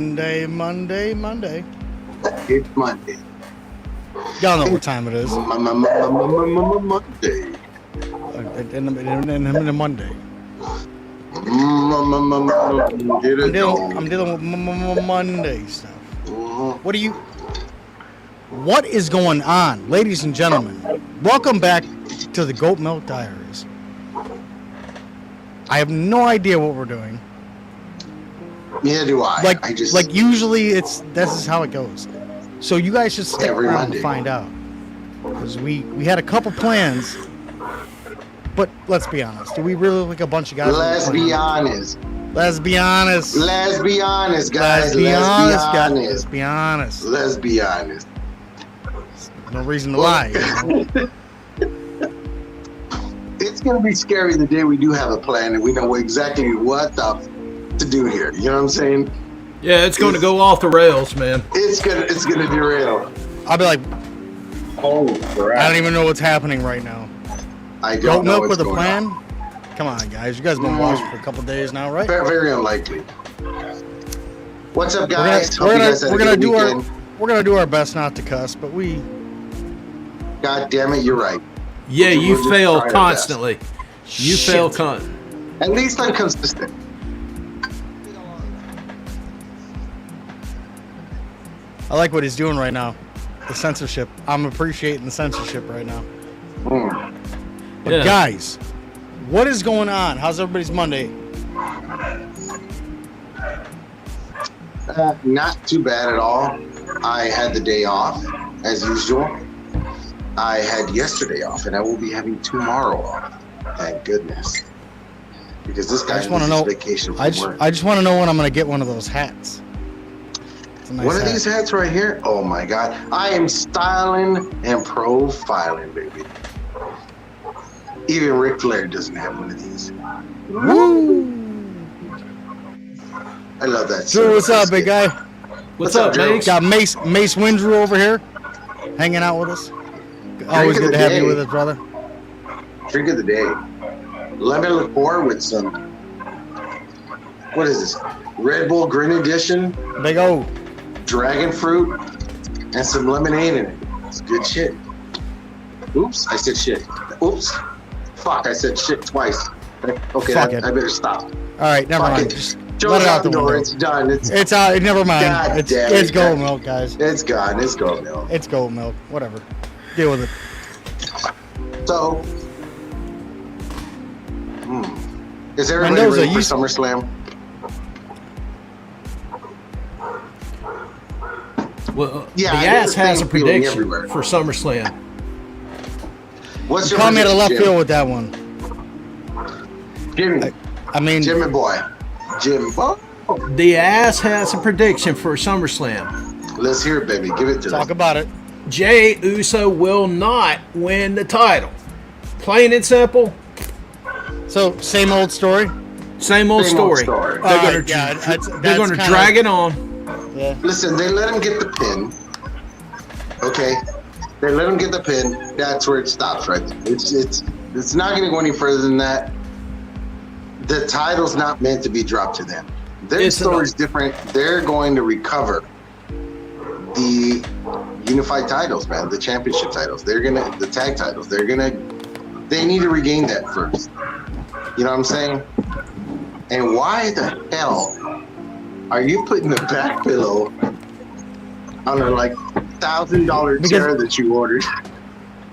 Monday. It's Monday. Y'all know what time it is. Monday. In the Monday. I'm dealing with Monday stuff. What is going on, ladies and gentlemen? Welcome back to the Goat Milk Diaries. I have no idea what we're doing. Neither do I. Like usually this is how it goes. So you guys should stick Every around Monday. and find out. Because we had a couple plans, but let's be honest. Do we really look like a bunch of guys? Let's be honest. Let's be honest. Let's be honest, guys. Let's be honest. Let's be honest. No reason to lie. You know? It's going to be scary the day we do have a plan and we know exactly what to do here. You know what I'm saying? Yeah, it's going to go off the rails, man. It's gonna derail. I'll be like, oh, crap. I don't even know what's happening right now. I don't Goat know milk what's with a going plan? on. Come on, guys. You guys been watching for a couple days now, right? Very, very unlikely. What's up, guys? We're gonna do weekend. we're gonna do our best not to cuss, but we. God damn it, you're right. Yeah, We'll you just fail try our constantly. You Shit. fail At least I'm consistent. I like what he's doing right now. The censorship. I'm appreciating the censorship right now. But Yeah. guys, what is going on? How's everybody's Monday? Not too bad at all. I had the day off, as usual. I had yesterday off, and I will be having tomorrow off. Thank goodness. Because this guy needs his vacation from work. I just want to know when I'm going to get one of those hats. It's a nice One of hat. these hats right here? Oh my God. I am styling and profiling, baby. Even Ric Flair doesn't have one of these. Woo! I love that. Drew, what's up, big guy? What's up, Drew? Mace? Got Mace Windrew over here, hanging out with us. Always of good the to have you day. with us, brother. Drink of the day. Lemon liqueur with some, what is this? Red Bull Green Edition, Big O. dragon fruit, and some lemonade in it. It's good shit. Oops, I said shit. Oops. Fuck, I said shit twice. Okay, Fuck it. I better stop. All right, never Fuck mind. it. Just Joe's let it out out the the door. window. It's done. It's out. Never mind. God It's damn it's it. goat milk, guys. It's gone. It's gone now. It's goat milk. Whatever. Deal with it. So, is everybody Mendoza, ready for you- SummerSlam? Well, Yeah, the I ass get the has a same feeling prediction everywhere. for SummerSlam. What's You your caught me at a left prediction, field with that one. Jimmy? I mean, Jimmy boy. Jim. Oh, The ass has a prediction for SummerSlam. let's hear it, baby. Give it to talk us. about it. Jey Uso will not win the title. Plain and simple, So, same old story. same old Same old story. story. They're All gonna right, yeah, that's they're gonna kinda- drag it on. Yeah. Listen, they let him get the pin. Okay? They let him get the pin. That's where it stops right there. It's not going to go any further than that. The title's not meant to be dropped to them. Their It's story's different. They're going to recover the unified titles, man. The championship titles. The tag titles. They need to regain that first. You know what I'm saying? And why the hell are you putting the back pillow on a like $1,000 chair that you ordered?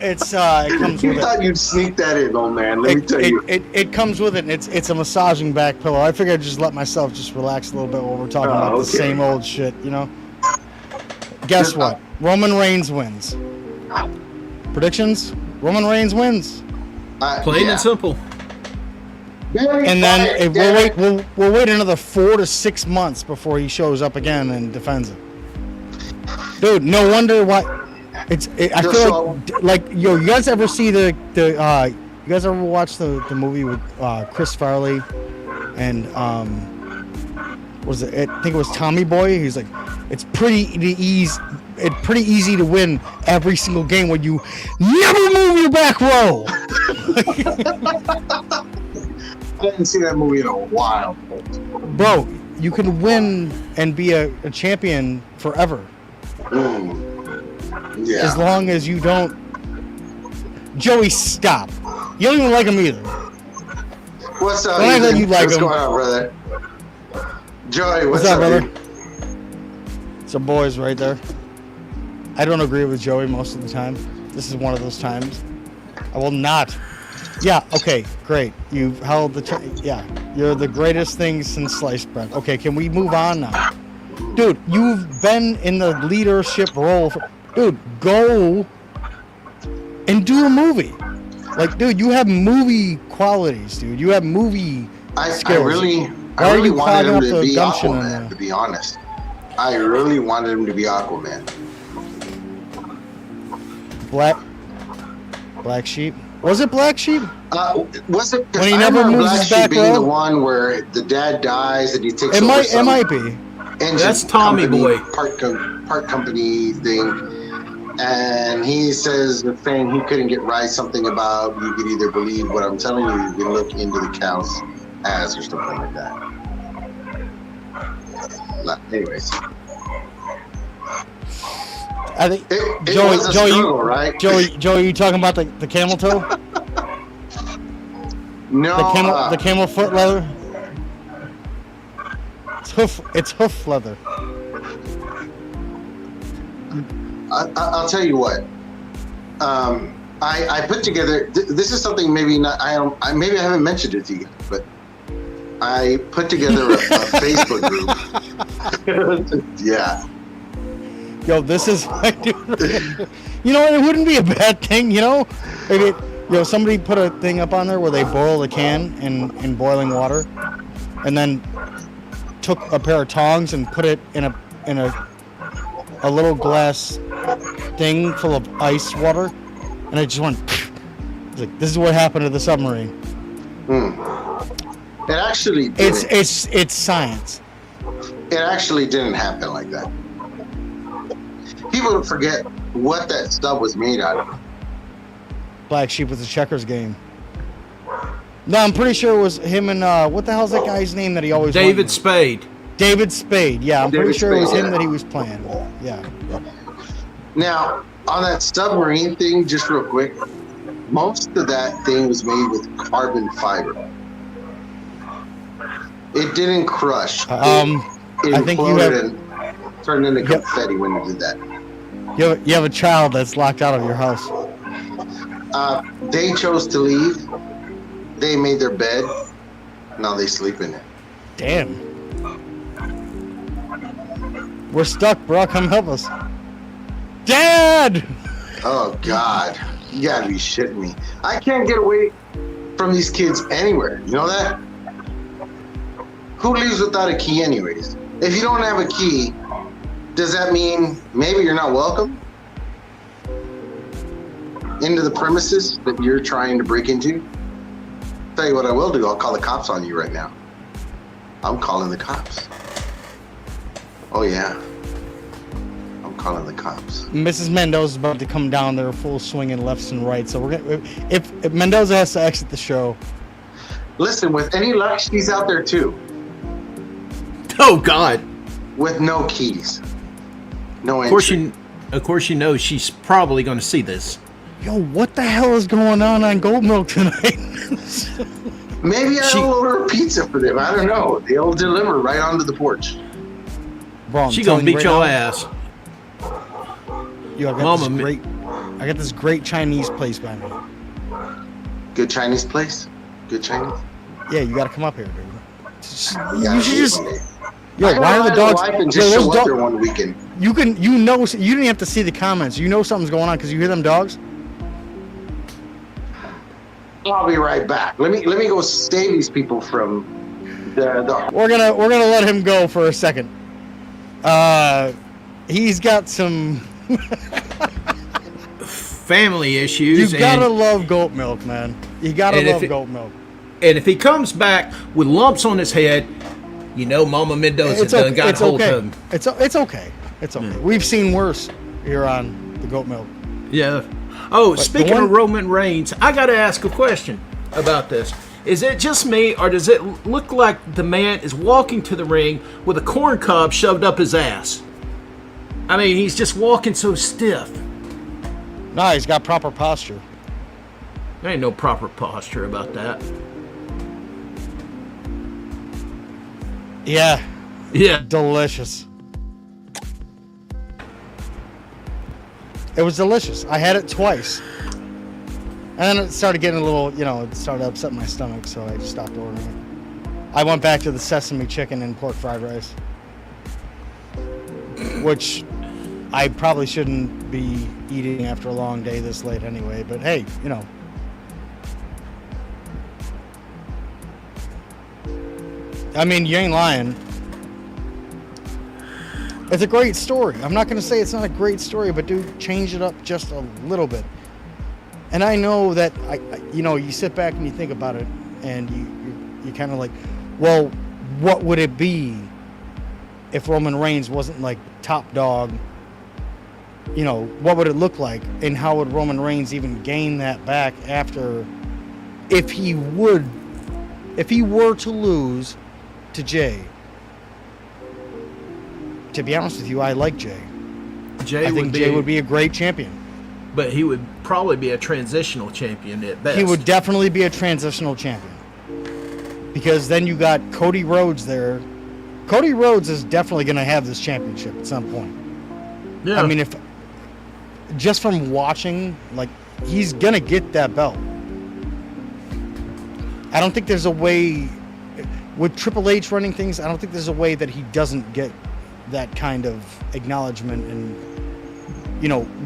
It's it comes You with thought it. you'd sneak that in, old man. Let me tell you. It comes with it. And it's a massaging back pillow. I figured I'd just let myself just relax a little bit while we're talking about the okay. same old shit, you know. Guess what? Roman Reigns wins. Predictions? Roman Reigns wins. Plain Yeah. and simple. And then we'll wait another 4 to 6 months before he shows up again and defends it. Dude, no wonder why. I feel like yo, you guys ever see you guys ever watch the movie with Chris Farley and what was it? I think it was Tommy Boy. He's like, it's pretty easy to win every single game when you never move your back row. I didn't see that movie in a while. Bro, you can win and be a champion forever. Yeah. As long as you don't. Joey, stop. You don't even like him either. What's up? Don't act like you like What's him. going on, brother? Joey, what's up, brother? dude? Some boys right there. I don't agree with Joey most of the time. This is one of those times. I will not. Yeah, okay, great. You've held the... yeah, you're the greatest thing since sliced bread. Okay, can we move on now? Dude, you've been in the leadership role. Dude, go and do a movie. Like, dude, you have movie qualities, dude. You have movie skills. I really wanted him to be Aquaman, to be honest. I really wanted him to be Aquaman. Black Sheep? Was it Black Sheep? Was it? When he never moves Black his back Sheep being the row? one where the dad dies and he takes It over might be. That's Tommy Boy. Part company thing. And he says the thing he couldn't get right, something about you could either believe what I'm telling you, you can look into the cow's ass or something like that. Anyways. I think It Joey, was a struggle, right? Joey, you talking about the camel toe? No. The camel foot leather? It's hoof leather. I'll tell you what. I put together. This is something maybe not. Maybe I haven't mentioned it to you, but I put together a Facebook group. Yeah. Yo, this is. You know what? It wouldn't be a bad thing. You know, maybe somebody put a thing up on there where they boil a can in boiling water, and then took a pair of tongs and put it in a little glass thing full of ice water, and it just went. It's like, this is what happened to the submarine. It actually didn't. It's science. It actually didn't happen like that. People forget what that stuff was made out of. Black Sheep was a checkers game. No, I'm pretty sure it was him and what the hell's that guy's name that he always David Spade. David Spade. Yeah, I'm pretty sure it was him that he was playing with. Yeah. Now, on that submarine thing, just real quick, most of that thing was made with carbon fiber. It didn't crush. It I think you have and turned into confetti when you did that. You have a child that's locked out of your house. They chose to leave. They made their bed. Now they sleep in it. Damn. We're stuck, bro. Come help us. Dad! Oh, God. You gotta be shitting me. I can't get away from these kids anywhere. You know that? Who leaves without a key anyways? If you don't have a key, does that mean maybe you're not welcome into the premises that you're trying to break into? Tell you what I will do. I'll call the cops on you right now. I'm calling the cops. Oh, yeah. I'm calling the cops. Mrs. Mendoza is about to come down there full swinging lefts and rights. So we're gonna if Mendoza has to exit the show. Listen, with any luck, she's out there too. Oh God! With no keys, no Of entry. course, you know she's probably going to see this. Yo, what the hell is going on Gold Milk tonight? Maybe I'll order a pizza for them. I don't know. They'll deliver right onto the porch. Bro, She gonna beat your ass. Yo, I got this great Chinese place by me. Good Chinese place? Good Chinese? Yeah, you gotta come up here, dude. You should just. Yo, Why are the dogs? And just show up there one weekend. You didn't have to see the comments. You know something's going on because you hear them dogs. I'll be right back. Let me go save these people from the. We're gonna let him go for a second. He's got some family issues. You gotta love goat milk, man. You gotta love goat milk. And if he comes back with lumps on his head, you know Mama Mendoza done got hold of him. It's okay. It's okay. We've seen worse here on the goat milk. Yeah. Oh, speaking of Roman Reigns, I got to ask a question about this. Is it just me, or does it look like the man is walking to the ring with a corn cob shoved up his ass? I mean, he's just walking so stiff. No, he's got proper posture. There ain't no proper posture about that. Yeah. Yeah. Delicious. It was delicious. I had it twice. And then it started getting a little, it started upsetting my stomach, so I just stopped ordering it. I went back to the sesame chicken and pork fried rice. Which I probably shouldn't be eating after a long day this late anyway, but hey, I mean, you ain't lying. It's a great story. I'm not going to say it's not a great story, but dude, change it up just a little bit. And I know that, you sit back and you think about it, and you kind of like, well, what would it be if Roman Reigns wasn't like top dog? What would it look like? And how would Roman Reigns even gain that back after, if he were to lose to Jay? To be honest with you, I like Jay. I think Jay would be a great champion. But he would probably be a transitional champion at best. He would definitely be a transitional champion. Because then you got Cody Rhodes there. Cody Rhodes is definitely going to have this championship at some point. Yeah. I mean, if just from watching, like, he's going to get that belt. I don't think there's a way, with Triple H running things, I don't think there's a way that he doesn't get that kind of acknowledgement and,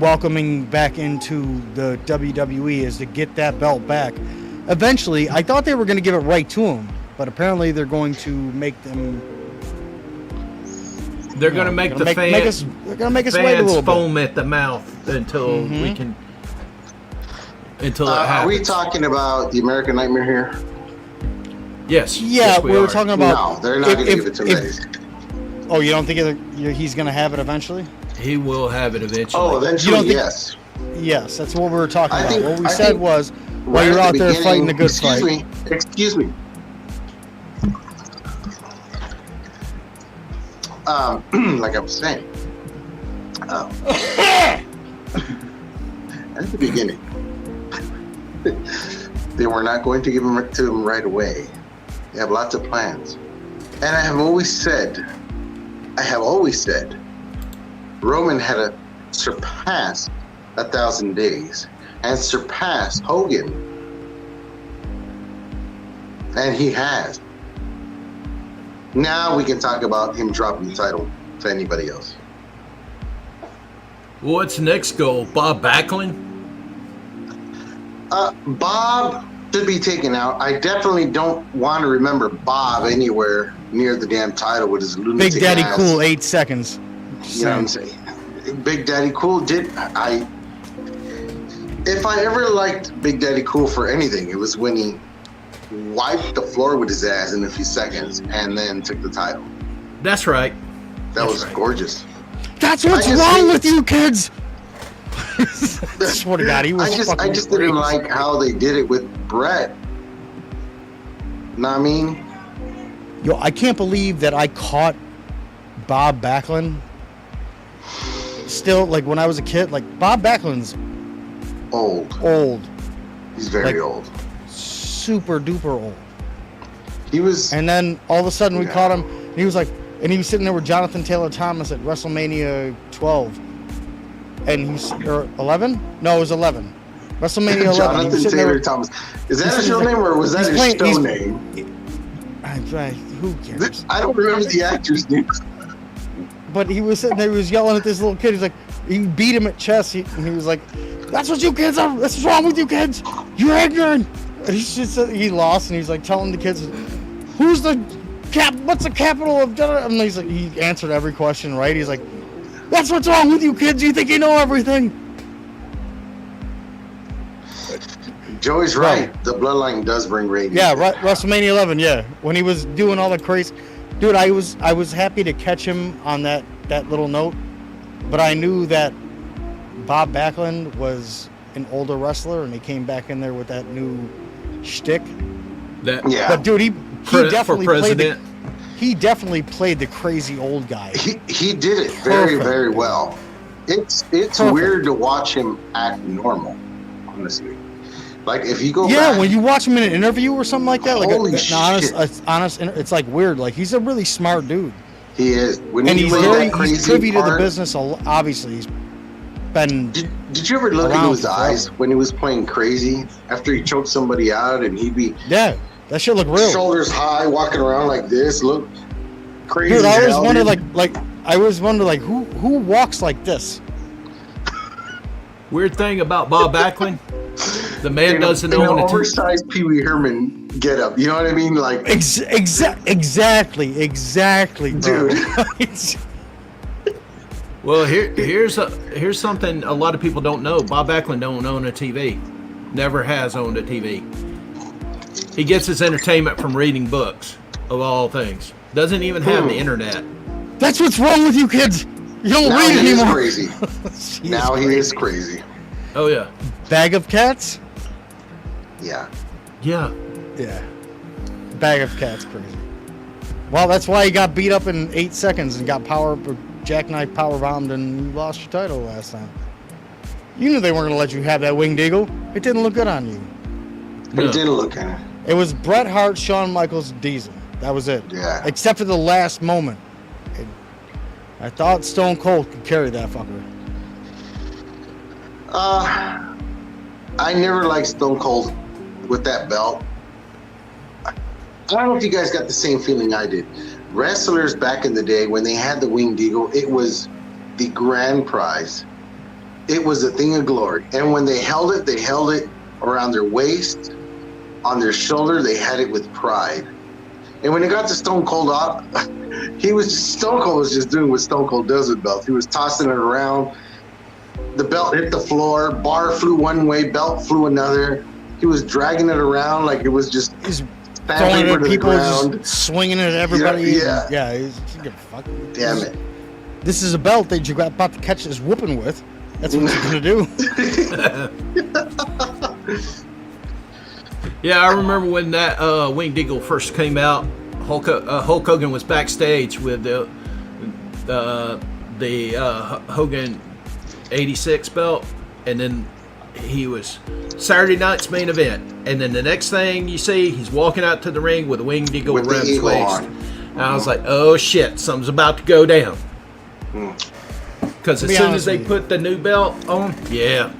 welcoming back into the WWE is to get that belt back. Eventually, I thought they were going to give it right to him, but apparently they're going to make them. They're going to make the fans. They're going to make us wait a little bit. Foam at the mouth until we can. Until it happens. Are we talking about the American Nightmare here? Yes. Yeah, yes, we were talking about. No, they're not going to give it to me. Oh, you don't think he's going to have it eventually? He will have it eventually. Oh, eventually, yes. Yes, that's what we were talking about. Think, what we said was, while you're out there fighting the good fight. Excuse me. Like I was saying, at the beginning, they were not going to give him to him right away. They have lots of plans. And I have always said, Roman had to surpass 1,000 days and surpass Hogan. And he has. Now we can talk about him dropping the title to anybody else. What's next goal? Bob Backlund? Bob should be taken out. I definitely don't want to remember Bob anywhere near the damn title with his lunatic Big Daddy ass. Cool, 8 seconds. You know what I'm saying? Big Daddy Cool if I ever liked Big Daddy Cool for anything, it was when he wiped the floor with his ass in a few seconds and then took the title. That's right. That was gorgeous. That's what's wrong with you kids. I swear to God, he was I just didn't like how they did it with Brett. Know what I mean? Yo, I can't believe that I caught Bob Backlund. Still, like when I was a kid, like Bob Backlund's old. He's very old. Super duper old. He was. And then all of a sudden we caught him. And he was like, and he was sitting there with Jonathan Taylor Thomas at WrestleMania 12. And he's 11? No, it was 11. WrestleMania 11. Jonathan Taylor Thomas. Is that his real name or was that his show name? Who cares? I don't remember the actor's name. But he was sitting there, he was yelling at this little kid. He's like, he beat him at chess. And he was like, that's what you kids are. That's what's wrong with you kids. You're ignorant. And he lost, and he's like telling the kids, what's the capital of, and he's like, he answered every question right. He's like, that's what's wrong with you kids. You think you know everything. Joey's right. The bloodline does bring ratings. Yeah, WrestleMania 11. Yeah, when he was doing all the crazy, dude. I was happy to catch him on that little note, but I knew that Bob Backlund was an older wrestler, and he came back in there with that new shtick. That Yeah. But dude, he definitely for played president. he definitely played the crazy old guy. He did it very, Perfect. very well. It's Perfect. weird to watch him act normal, honestly. Like if you go Yeah, back, when you watch him in an interview or something like that, like Holy an shit. honest, it's like weird. Like he's a really smart dude, he is. When and he he's played very that crazy he's privy to the part, business. Obviously, he's been Did you ever look into around his forever. eyes when he was playing crazy after he choked somebody out and he'd be yeah. That shit look real. shoulders high, walking around like this, look crazy. Dude, I as always hell, wonder dude. I always wonder who walks like this. Weird thing about Bob Backlund, the man In a- doesn't in an own a TV. oversized Pee Wee Herman get up. You know what I mean? Like, Exactly, bro. dude. Well, here's something a lot of people don't know. Bob Backlund don't own a TV. Never has owned a TV. He gets his entertainment from reading books, of all things. Doesn't even have the internet. That's what's wrong with you kids. You don't Now read he is anymore. crazy. Now he is crazy. Oh yeah, Bag of cats? Yeah. yeah. Yeah. Bag of cats crazy. Well, that's why he got beat up in 8 seconds and got jackknife power bombed and you lost your title last time. You knew they weren't going to let you have that winged eagle. It didn't look good on you. No. It didn't look kind It was Bret Hart, Shawn Michaels, Diesel. That was it. Yeah. Except for the last moment. I thought Stone Cold could carry that fucker. I never liked Stone Cold with that belt. I don't know if you guys got the same feeling I did. Wrestlers back in the day, when they had the winged eagle, it was the grand prize. It was a thing of glory. And when they held it around their waist, on their shoulder. They had it with pride. And when it got to Stone Cold up, Stone Cold was just doing what Stone Cold does with belts. He was tossing it around. The belt hit the floor. Bar flew one way, belt flew another. He was dragging it around like it was just He's sandpaper throwing it at to the people, ground. just swinging it at everybody. Yeah. He's give a fuck. Damn it. This is a belt that you got about to catch this whooping with. That's what you're gonna do. Yeah, I remember when that Winged Eagle first came out. Hulk Hogan was backstage with the Hogan '86 belt, and then he was Saturday night's main event. And then the next thing you see, he's walking out to the ring with a Winged Eagle With the around his eagle waist. on. And I was like, oh shit, something's about to go down. Because To as be soon as honest they with you. put the new belt on, yeah.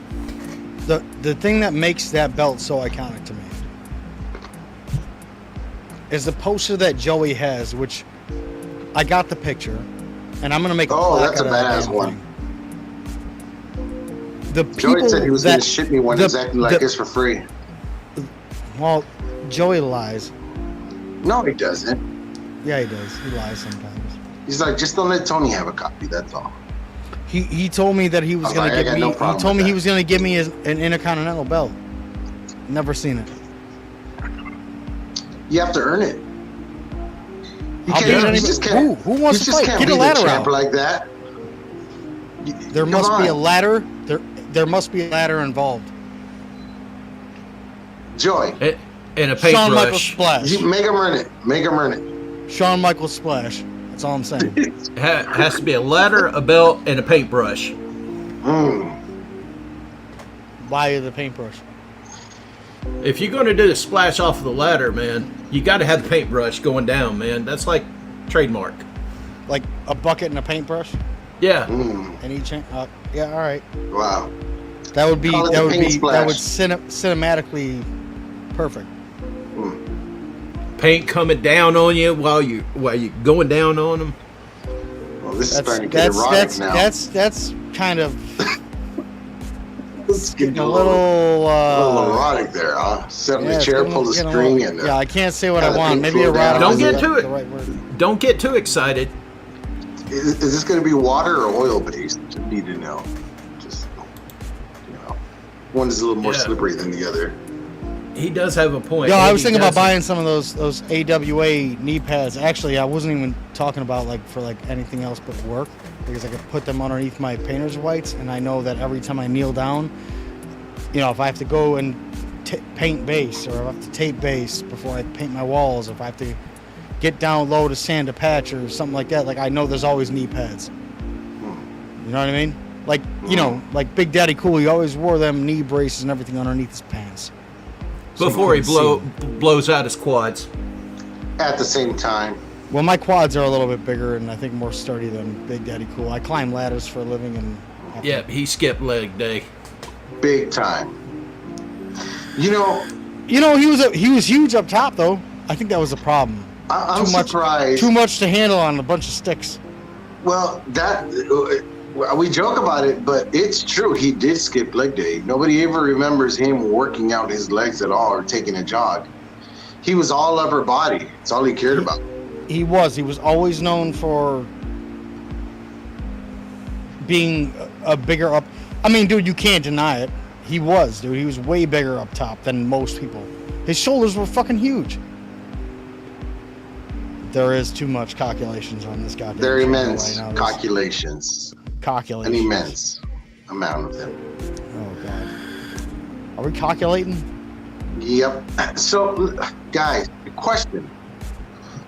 The thing that makes that belt so iconic to me is the poster that Joey has, which I got the picture, and I'm gonna make. Oh, plaque that's a out of that badass damn one. thing. The people Joey said he was that going to ship me one the- exactly like the- this for free. Well, Joey lies. No, he doesn't. Yeah, he does. He lies sometimes. He's like, just don't let Tony have a copy. That's all. He told me that he was I was gonna like, I give got me. no He problem told with me he that. was gonna give me an Intercontinental belt. Never seen it. You have to earn it. You I'll can't. beat You anybody- just can't. Who wants you to just fight? can't Get be a the ladder champ out. like that. There Come must be a on. ladder. There must be a ladder involved. Joy, And a Shawn Michaels paintbrush. splash. you make him earn it. Make him earn it. Shawn Michaels splash. That's all I'm saying. Has to be a ladder, a belt, and a paintbrush. Buy the paintbrush. If you're going to do the splash off of the ladder, man, you got to have the paintbrush going down, man. That's like trademark. Like a bucket and a paintbrush. Yeah. And each. Yeah. All right. Wow. That would be. Call it That the would paint be. That would splash. cinematically perfect. Paint coming down on you while you going down on them. Well, this is That's starting to get erotic now. that's kind of It's getting a little. a little erotic there, huh? Sit on Yeah, the it's chair, getting- pull the getting a string, little- and yeah, I can't say what I have the want. paint Maybe flow erotic. down. Don't get is to it. the right word. Don't get too excited. is this going to be water or oil based? Just need to know. Just one is a little more Yeah. slippery than the other. He does have a point. Yo, I Andy was thinking about doesn't. buying some of those AWA knee pads. Actually, I wasn't even talking about for anything else but work, because I could put them underneath my painter's whites, and I know that every time I kneel down, if I have to go and paint base, or if I have to tape base before I paint my walls, or if I have to get down low to sand a patch or something like that, like I know there's always knee pads. You know what I mean? Like, you know, like Big Daddy Cool, he always wore them knee braces and everything underneath his pants. So Before he blows out his quads. At the same time. Well, my quads are a little bit bigger and I think more sturdy than Big Daddy Cool. I climb ladders for a living and... Yeah, he skipped leg day. Big time. You know, he was huge up top, though. I think that was the problem. I'm surprised. Too much to handle on a bunch of sticks. Well, we joke about it, but it's true. He did skip leg day. Nobody ever remembers him working out his legs at all or taking a jog. He was all upper body. It's all he cared about. He was always known for being a bigger up. I mean, dude, you can't deny it. He was way bigger up top than most people. His shoulders were fucking huge. There is too much calculations on this goddamn. They're immense calculations. An immense amount of them. Oh God. Are we calculating? Yep. So, guys, question.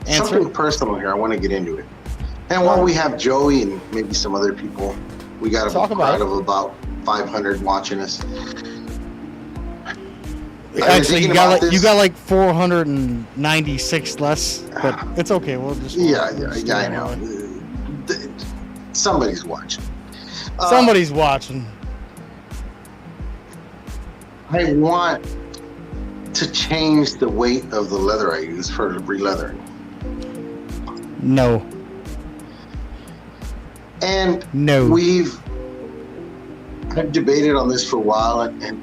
Answer. Something personal here. I want to get into it. And while we have Joey and maybe some other people, we got a crowd of about 500 watching us. Actually, you got like 496 less, but it's okay. We'll just yeah, I know. Somebody's watching. Somebody's watching. I want to change the weight of the leather I use for re-leathering. No. And no. I've debated on this for a while, and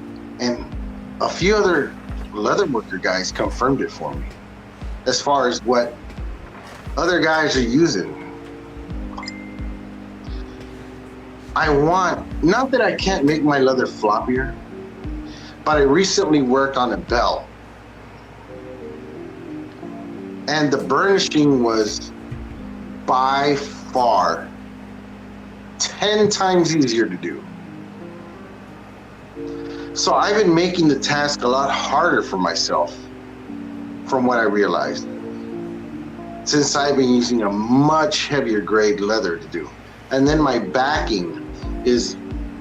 a few other leather worker guys confirmed it for me as far as what other guys are using. I want, not that I can't make my leather floppier, but I recently worked on a belt, and the burnishing was by far 10 times easier to do. So I've been making the task a lot harder for myself, from what I realized, since I've been using a much heavier grade leather to do. And then my backing is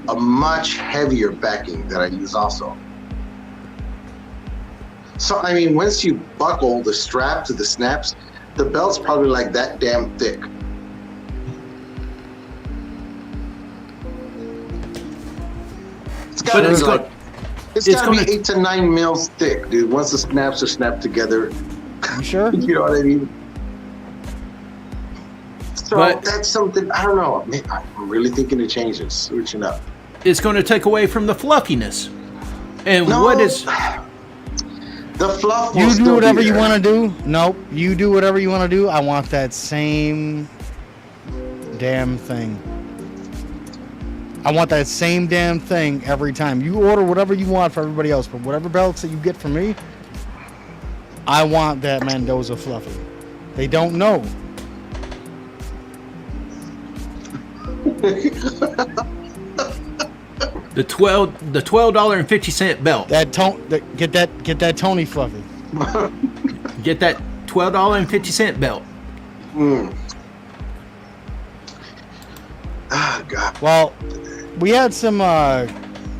a much heavier backing that I use also. So, I mean, once you buckle the strap to the snaps, the belt's probably like that damn thick. It's gotta be 8 to 9 mils thick, dude, once the snaps are snapped together. You sure? You know what I mean? So that's something, I don't know. I'm really thinking of changing, switching up. It's going to take away from the fluffiness. And no, what is... The fluff will You do whatever you want to do. Nope. You do whatever you want to do. I want that same damn thing. I want that same damn thing every time. You order whatever you want for everybody else, but whatever belts that you get from me, I want that Mendoza fluffy. They don't know. The $12.50 belt. Get that Tony fluffy. Get that $12.50 belt. Oh God. Well, we had some. I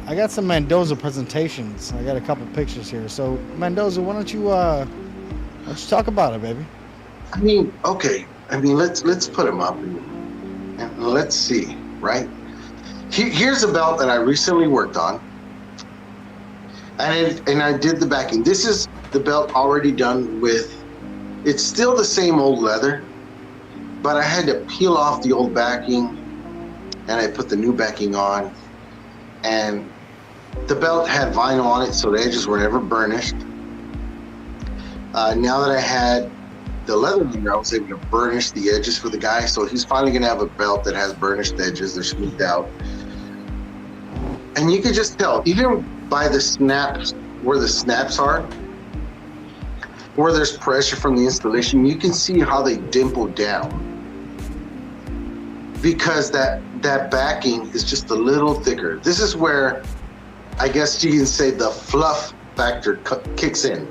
got some Mendoza presentations. I got a couple pictures here. So Mendoza, why don't you talk about it, baby? I mean, okay. I mean, let's put them up and let's see, right? Here's a belt that I recently worked on, and I did the backing. This is the belt already done with. It's still the same old leather, but I had to peel off the old backing, and I put the new backing on, and the belt had vinyl on it, so the edges were never burnished. Now that I had the leather in there, I was able to burnish the edges for the guy, so he's finally gonna have a belt that has burnished edges. They're smoothed out. And you can just tell, even by the snaps, where the snaps are, where there's pressure from the installation, you can see how they dimple down. Because that backing is just a little thicker. This is where, I guess you can say, the fluff factor kicks in.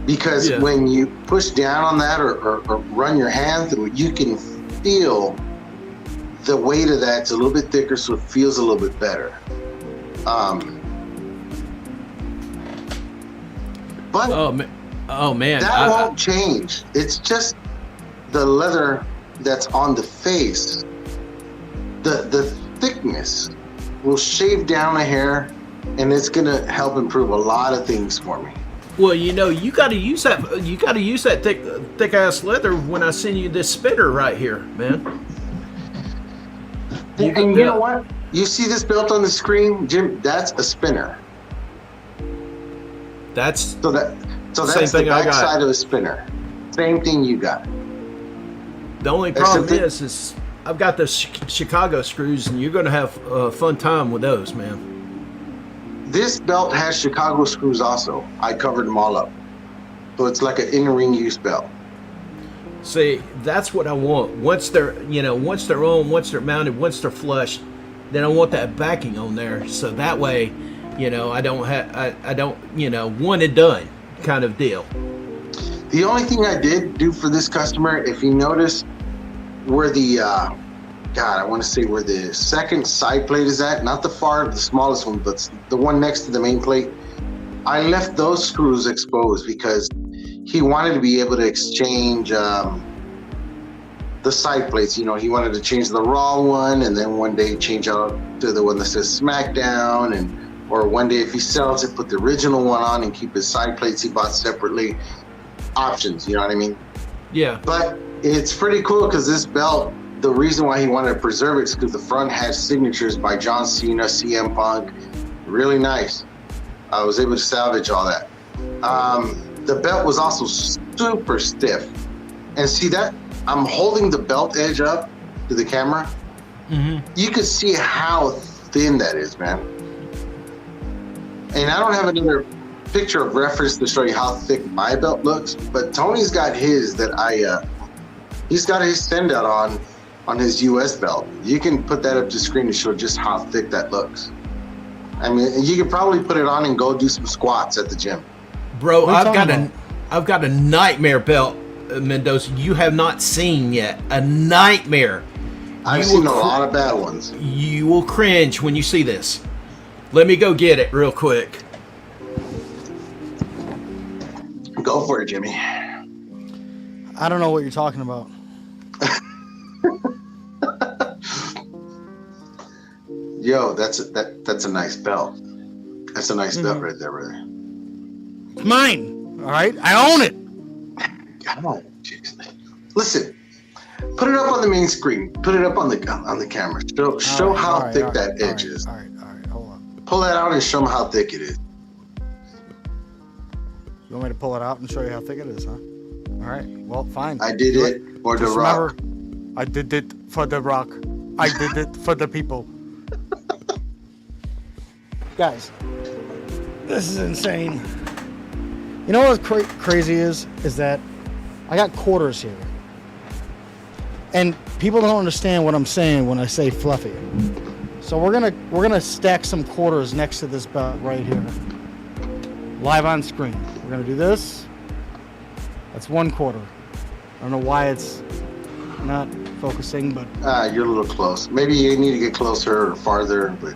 Because Yeah. when you push down on that or run your hand through it, you can feel the weight of that. It's a little bit thicker, so it feels a little bit better. But oh man, that won't change. It's just the leather that's on the face. The thickness will shave down a hair, and it's gonna help improve a lot of things for me. Well, you got to use that. You got to use that thick ass leather when I send you this spinner right here, man. And you know what? You see this belt on the screen, Jim? That's a spinner. That's So that's the back side of a spinner. Same thing you got. The only problem is I've got the Chicago screws, and you're going to have a fun time with those, man. This belt has Chicago screws also. I covered them all up. So it's like an in-ring use belt. See, that's what I want. Once they're on, once they're mounted, once they're flush, then I want that backing on there. So that way, I don't one and done kind of deal. The only thing I did do for this customer, if you notice where the, I want to say where the second side plate is at, not the smallest one, but the one next to the main plate. I left those screws exposed because he wanted to be able to exchange the side plates. He wanted to change the Raw one, and then one day change out to the one that says SmackDown, or one day if he sells it, put the original one on and keep his side plates he bought separately. Options, you know what I mean? Yeah. But it's pretty cool because this belt, the reason why he wanted to preserve it is because the front has signatures by John Cena, CM Punk. Really nice. I was able to salvage all that. The belt was also super stiff. And see that? I'm holding the belt edge up to the camera. Mm-hmm. You can see how thin that is, man. And I don't have another picture of reference to show you how thick my belt looks, but Tony's got his that he's got his send out on his US belt. You can put that up to screen to show just how thick that looks. I mean, you could probably put it on and go do some squats at the gym. Bro, I've got a nightmare belt, Mendoza, you have not seen yet. A nightmare. I've seen a lot of bad ones. You will cringe when you see this. Let me go get it real quick. Go for it, Jimmy. I don't know what you're talking about. Yo, that's a nice belt. That's a nice belt right there, brother. It's mine. All right, I own it. Come on, listen. Put it up on the main screen. Put it up on the camera. Show how thick that edge is. All right. Hold on. Pull that out and show them how thick it is. You want me to pull it out and show you how thick it is, huh? All right. Well, fine. I did it for the Rock. I did it for the Rock. I did it for the people. Guys, this is insane. You know what crazy is that I got quarters here. And people don't understand what I'm saying when I say fluffy. So we're gonna stack some quarters next to this belt right here. Live on screen. We're gonna do this. That's 1 quarter. I don't know why it's not focusing, but you're a little close. Maybe you need to get closer or farther, but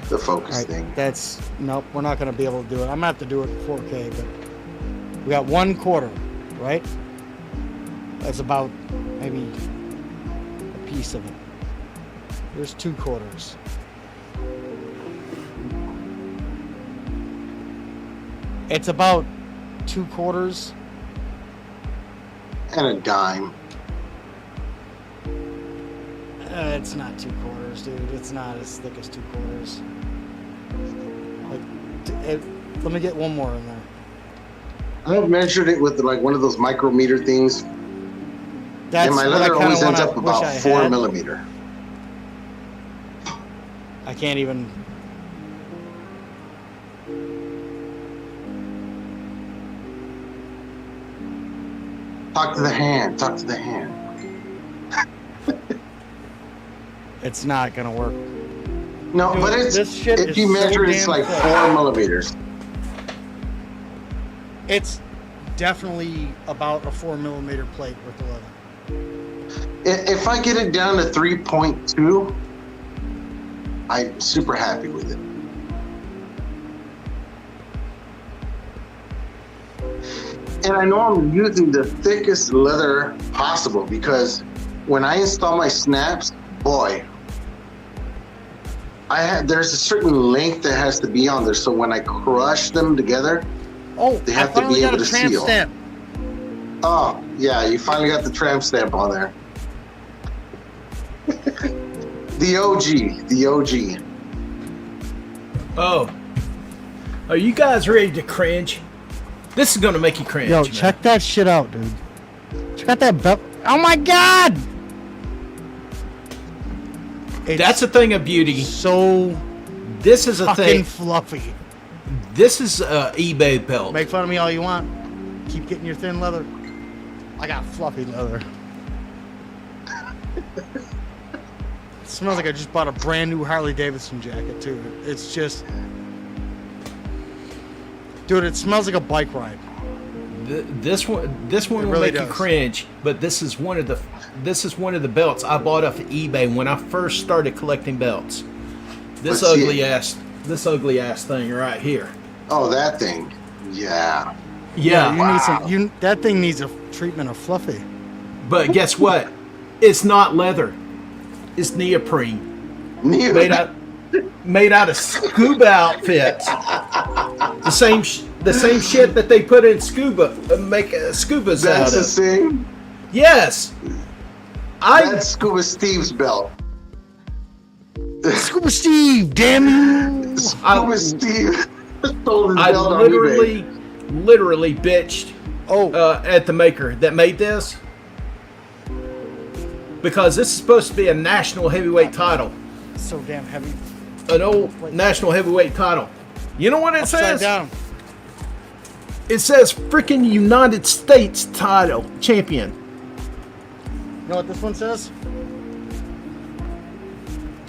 the focus thing. Nope, we're not gonna be able to do it. I'm gonna have to do it in 4K, but we got 1 quarter, right? That's about maybe a piece of it. There's 2 quarters. It's about 2 quarters. And a dime. It's not 2 quarters, dude. It's not as thick as 2 quarters. Let me get one more in there. I've measured it with one of those micrometer things. And my leather always ends up about 4 millimeter. I can't even. Talk to the hand. It's not gonna work. No, dude, but if you measure it, it's like 4 millimeters. It's definitely about a 4mm plate with the leather. If I get it down to 3.2, I'm super happy with it. And I know I'm using the thickest leather possible because when I install my snaps, boy, there's a certain length that has to be on there. So when I crush them together, they have to be able to seal. Stamp. Oh, yeah, you finally got the tramp stamp on there. The OG. Oh. Are you guys ready to cringe? This is going to make you cringe. Yo, man. check that shit out, dude. Check out that belt. Oh my god! That's a thing of beauty. So this is a fucking thing. Fluffy. This is a eBay belt. Make fun of me all you want. Keep getting your thin leather. I got fluffy leather. It smells like I just bought a brand new Harley Davidson jacket too. It's just, dude, it smells like a bike ride. This one will really make you cringe. But this is one of the belts I bought off of eBay when I first started collecting belts. This ugly ass thing right here. Oh, that thing. Yeah. Yeah. You need that thing needs a treatment of fluffy. But guess what? It's not leather. It's neoprene. Made out of scuba outfits. The same shit that they put in scuba, make scubas out of. That's the same? Yes. That's Scuba Steve's belt. Scuba Steve, damn you! Scuba Steve stole his I belt on eBay. literally bitched at the maker that made this. Because this is supposed to be a national heavyweight title. It's so damn heavy. An old national heavyweight title. You know what it says? Down. It says freaking United States title champion. You know what this one says?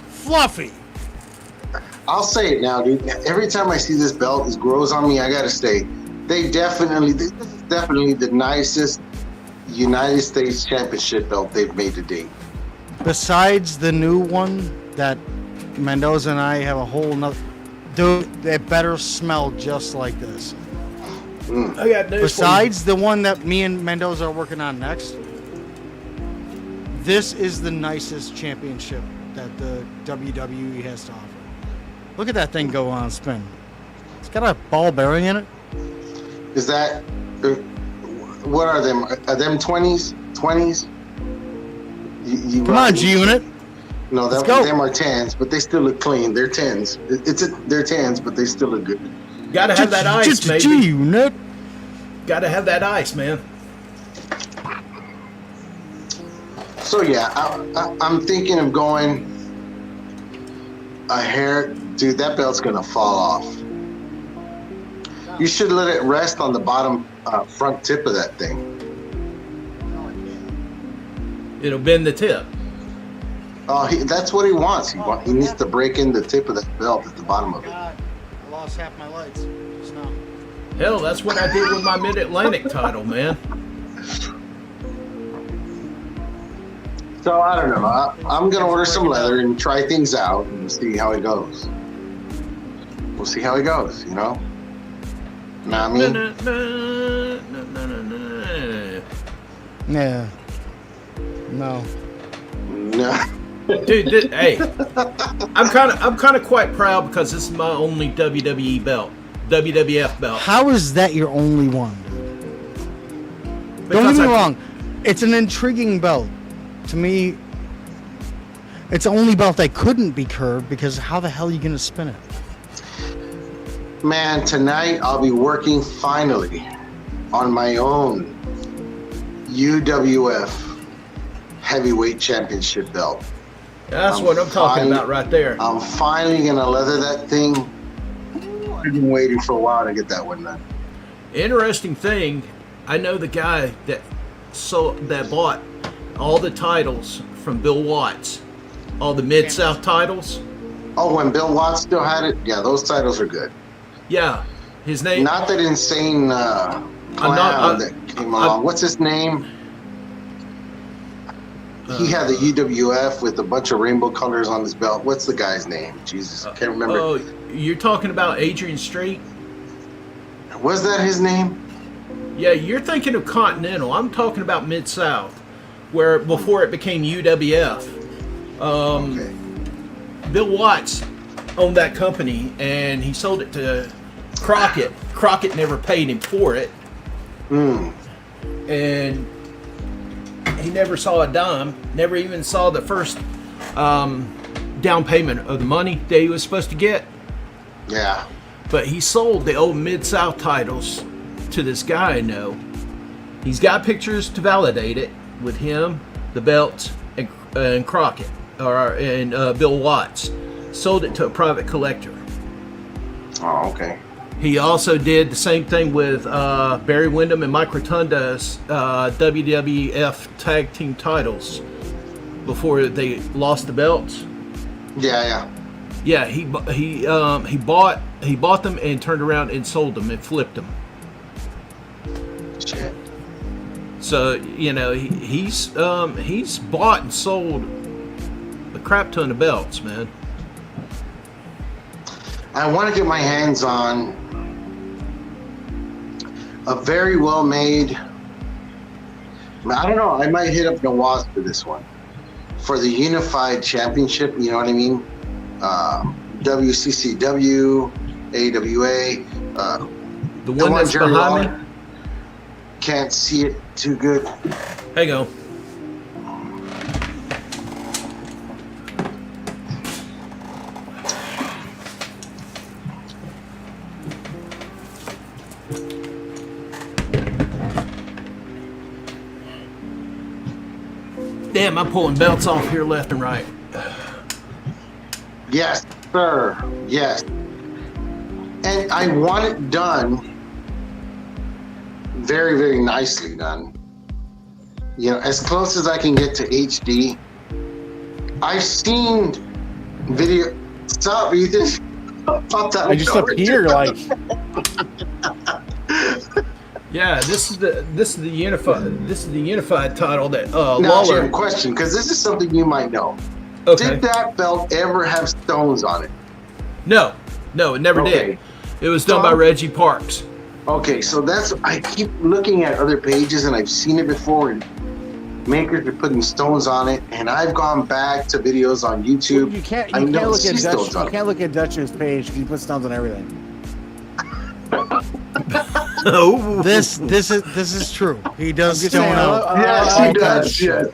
Fluffy. I'll say it now, dude. Every time I see this belt, it grows on me. I gotta say, this is definitely the nicest United States Championship belt they've made to date. Besides the new one that Mendoza and I have a whole nother. Dude, it better smell just like this. I got news Besides the one that me and Mendoza are working on next, this is the nicest championship that the WWE has to offer. Look at that thing go on spin. It's got a ball bearing in it. Is that... what are them? Are them 20s? 20s? Come on, G-Unit. No, them are 10s, but they still look clean. They're 10s. They're 10s, but they still look good. Gotta have that ice, baby. G-Unit. Gotta have that ice, man. So yeah, I'm thinking of going a hair. Dude, that belt's gonna fall off. You should let it rest on the bottom front tip of that thing. It'll bend the tip. Oh, that's what he wants. He needs to break in the tip of that belt at the bottom of it. God, I lost half my lights just now. Hell, that's what I did with my Mid-Atlantic title, man. So I don't know. I'm gonna order some leather and try things out and see how it goes. We'll see how it goes. You know. Know what I mean? Yeah. No. No. Dude, hey, I'm kind of quite proud because this is my only WWE belt, WWF belt. How is that your only one, dude? Don't get me wrong. It's an intriguing belt. To me, it's the only belt that couldn't be curved because how the hell are you going to spin it? Man, tonight I'll be working finally on my own UWF Heavyweight Championship belt. That's what I'm talking about right there. I'm finally going to leather that thing. I've been waiting for a while to get that one done. Interesting thing, I know the guy that bought all the titles from Bill Watts, all the Mid-South titles. Oh, when Bill Watts still had it? Yeah, those titles are good. Yeah, His name. Not that insane clown that came along. What's his name? He had the UWF with a bunch of rainbow colors on his belt. What's the guy's name? Jesus, I can't remember. Oh, you're talking about Adrian Street? Was that his name? Yeah, you're thinking of Continental. I'm talking about Mid-South, where before it became UWF. Okay. Bill Watts owned that company, and he sold it to Crockett. Crockett never paid him for it. And he never saw a dime, never even saw the first down payment of the money that he was supposed to get. Yeah. But he sold the old Mid-South titles to this guy I know. He's got pictures to validate it with him, the belts, and Crockett, and Bill Watts. Sold it to a private collector. Oh, okay. He also did the same thing with Barry Windham and Mike Rotunda's WWF tag team titles before they lost the belts. Yeah. Yeah, he bought them and turned around and sold them and flipped them. Shit. So he's bought and sold a crap ton of belts, man. I want to get my hands on a very well made. I don't know. I might hit up Nawaz for this one, for the Unified Championship. You know what I mean? WCCW, AWA. The one that's Jerry behind Lawler. me. Can't see it too good. Hang on. Damn, I'm pulling belts off here left and right. Yes, sir. Yes. And I want it done very, very nicely done. As close as I can get to HD. I've seen video. Stop, Ethan. I just appear like. Yeah, this is the unified title that Now, Lawler. I have a question, because this is something you might know. Okay. Did that belt ever have stones on it? No, it never did. It was done by Reggie Parks. Okay, so I keep looking at other pages, and I've seen it before, and makers are putting stones on it, and I've gone back to videos on YouTube. You can't look at Dutch's page because he puts stones on everything. Oh, this is true. He does stone out. Yes, he does. Yes.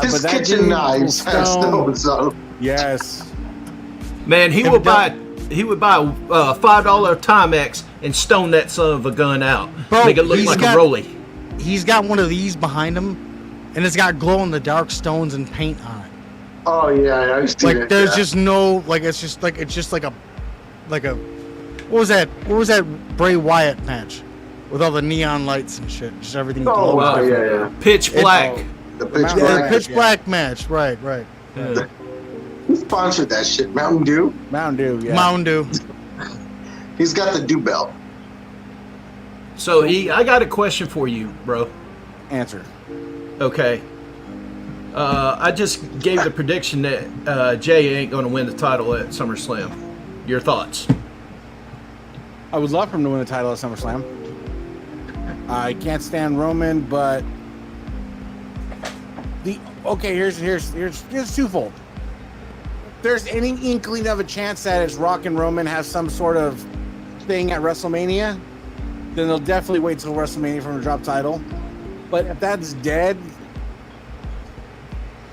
His but kitchen knives have stones on them. Yes. Man, he would buy $5 Timex and stone that son of a gun out. Bro, make it look like a rolly. He's got one of these behind him, and it's got glow in the dark stones and paint on it. Oh yeah, I've seen it. Like there's just no it's just like a what was that Bray Wyatt match with all the neon lights and shit, just everything glowing. Wow, yeah. Pitch black. The pitch black match, right. Yeah. Who sponsored that shit? Mountain Dew? Mountain Dew. He's got the Dew belt. So I got a question for you, bro. Answer. Okay. I just gave the prediction that Jay ain't going to win the title at SummerSlam. Your thoughts? I would love for him to win the title at SummerSlam. I can't stand Roman, but here's twofold. If there's any inkling of a chance that it's Rock and Roman have some sort of thing at WrestleMania, then they'll definitely wait till WrestleMania for him to drop title. But if that's dead,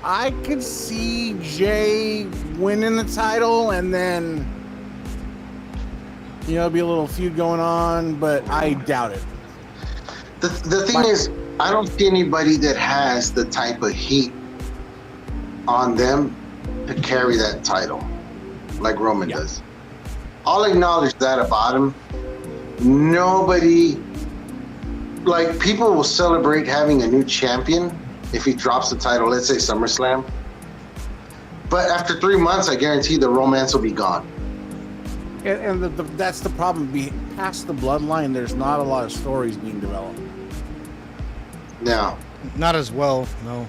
I could see Jay winning the title and then be a little feud going on, but I doubt it. The thing is, I don't see anybody that has the type of heat on them to carry that title like Roman does. I'll acknowledge that about him. Nobody, people will celebrate having a new champion if he drops the title, let's say SummerSlam. But after 3 months, I guarantee the romance will be gone. And that's the problem. Past the bloodline, there's not a lot of stories being developed. No. Not as well, no.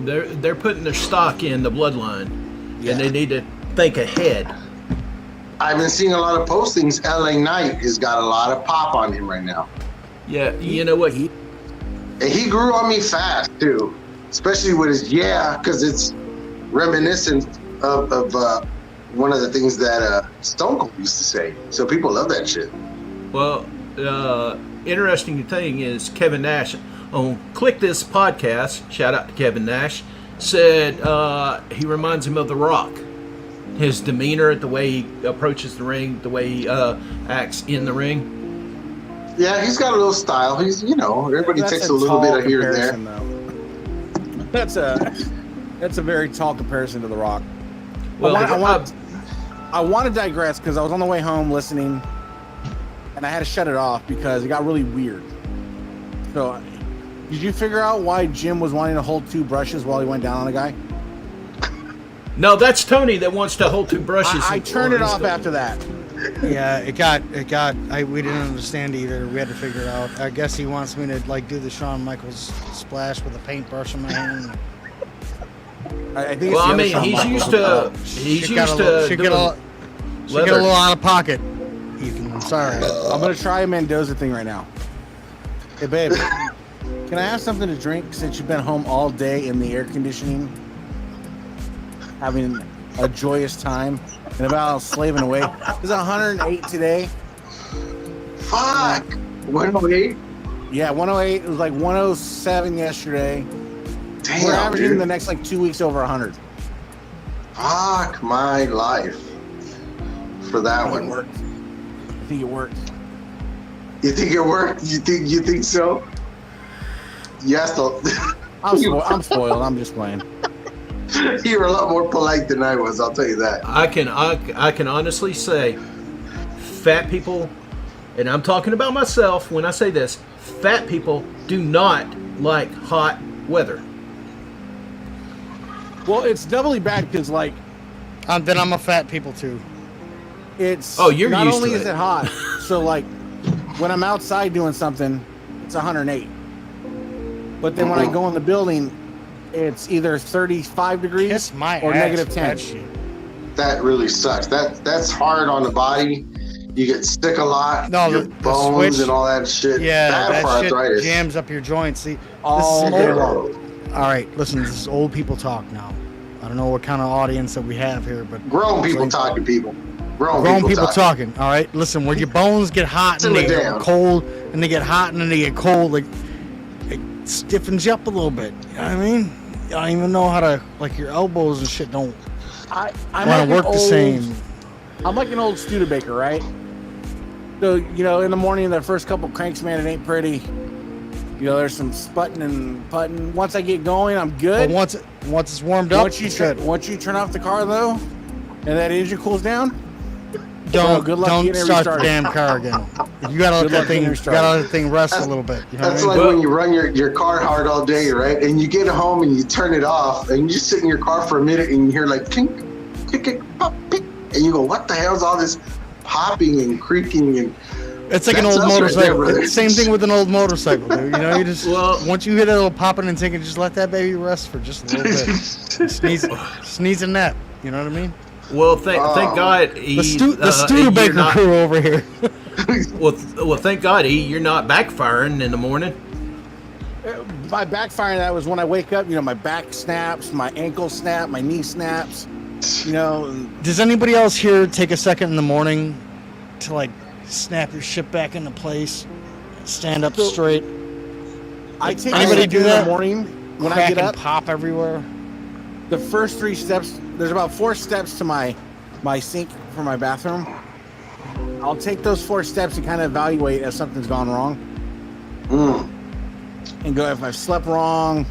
They're putting their stock in the bloodline, Yeah. and they need to think ahead. I've been seeing a lot of postings. LA Knight has got a lot of pop on him right now. Yeah, you know what? And he grew on me fast, too. Especially with his because it's reminiscent of one of the things that Stone Cold used to say. So people love that shit. Well, interesting thing is Kevin Nash on Click This Podcast, shout out to Kevin Nash, said he reminds him of The Rock. His demeanor, the way he approaches the ring, the way he acts in the ring. Yeah, he's got a little style. He's, everybody takes a little bit of here and there. Though. That's a very tall comparison to The Rock. Well, I want to digress because I was on the way home listening, and I had to shut it off because it got really weird. So, did you figure out why Jim was wanting to hold 2 brushes while he went down on a guy? No, that's Tony that wants to hold 2 brushes. I turned it off after that. Yeah, we didn't understand either. We had to figure it out. I guess he wants me to do the Shawn Michaels splash with a paintbrush in my hand. I think. Well, I mean, he's used to. She get a little out of pocket. I'm sorry. I'm gonna try a Mendoza thing right now. Hey, babe, can I have something to drink since you've been home all day in the air conditioning, having a joyous time, and about slaving away? It's 108 today. Fuck. 108. Yeah, 108. It was like 107 yesterday. Damn, We're averaging dude. the next 2 weeks over 100. Fuck my life for that one. It worked. I think it worked. You think it worked? You think so? Yes. I'm spoiled. I'm just playing. You were a lot more polite than I was. I'll tell you that. I can honestly say, fat people, and I'm talking about myself when I say this, fat people do not like hot weather. Well, it's doubly bad because Then I'm a fat people too. it's You're not used only to is it. it hot, so when I'm outside doing something, it's 108. But then when I go in the building, it's either 35 degrees Kiss my or ass negative for 10. that shit. That really sucks. That's hard on the body. You get sick a lot. No, your the bones switch- and all that shit. Yeah, Bad for that shit arthritis. jams up your joints. See, All this is day old. long. All right, listen, this is old people talk now. I don't know what kind of audience that we have here, but Grown people talking, people. grown people talking. All right, listen, when your bones get hot and Simmer they get down. cold, and they get hot and then they get cold, it stiffens you up a little bit. You know what I mean? I don't even know how to, your elbows and shit don't I'm want like to work an the old- same. I'm like an old Studebaker, right? So, in the morning, the first couple cranks, man, it ain't pretty. There's some sputting and putting. Once I get going, I'm good. But once it's warmed up, Once you it's good. turn off the car, though, and that engine cools down, Don't good luck don't getting it start the restarted. damn car again. You gotta let Good that luck thing. getting You restarted. gotta let the thing rest a little bit. You know That's what I like mean? when you run your car hard all day, right? And you get home and you turn it off, and you just sit in your car for a minute, and you hear clink, click, pop, pick, and you go, "What the hell's all this popping and creaking?" And It's like an That's old us right motorcycle. there, brother. It's the same thing with an old motorcycle, dude. You just Well- once you hit a little popping and taking, just let that baby rest for just a little bit. Sneeze a nap. You know what I mean? Well, thank God, E, The Studebaker you're not- crew over here. Well, thank God, E, you're not backfiring in the morning. by backfiring, that was when I wake up, my back snaps, my ankle snap, my knee snaps, and Does anybody else here take a second in the morning to snap your shit back into place, stand up straight, I take Anybody a do in that? the morning when I crack get and up. pop everywhere? The first 3 steps, there's about 4 steps to my sink for my bathroom. I'll take those 4 steps and kind of evaluate if something's gone wrong. And go if I've slept wrong.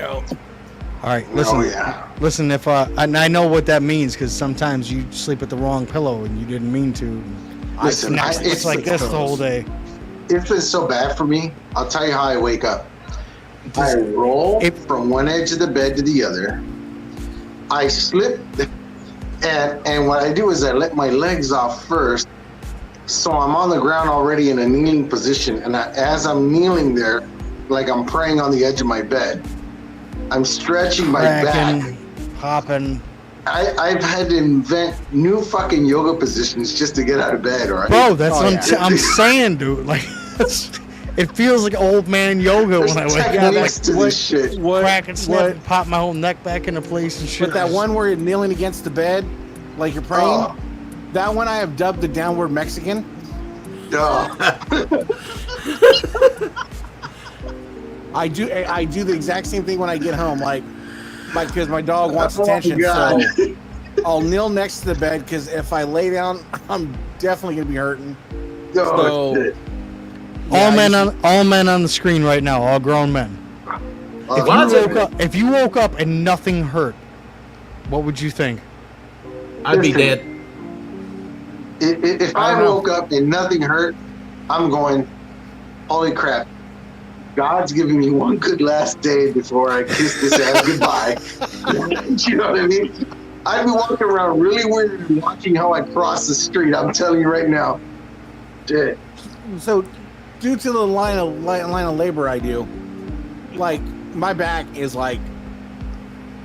All right, listen. Oh yeah. Listen, if and I know what that means because sometimes you sleep with the wrong pillow and you didn't mean to. Listen, It's like this the whole day. It's been so bad for me. I'll tell you how I wake up. I roll from one edge of the bed to the other. I slip And what I do is I let my legs off first, so I'm on the ground already in a kneeling position, and as I'm kneeling there, like I'm praying on the edge of my bed, I'm stretching my back, hopping. I've had to invent new fucking yoga positions just to get out of bed, all right? Bro, that's what I'm saying, dude. Like, it feels like old man yoga when I wake up. Like, to this shit. Crack and snap, pop my whole neck back into place and shit. But that one where you're kneeling against the bed, like you're praying, that one I have dubbed the downward Mexican. I do the exact same thing when I get home, like because my dog wants attention, so I'll kneel next to the bed because if I lay down, I'm definitely gonna be hurting. Shit. All men on the screen right now, all grown men. If you woke up and nothing hurt, what would you think? I'd be dead. If I woke up and nothing hurt, I'm going, holy crap. God's giving me one good last day before I kiss this ass goodbye. You know what I mean? I'd be walking around really weird and watching how I cross the street. I'm telling you right now. Shit. So, due to the line of labor I do, like my back is like,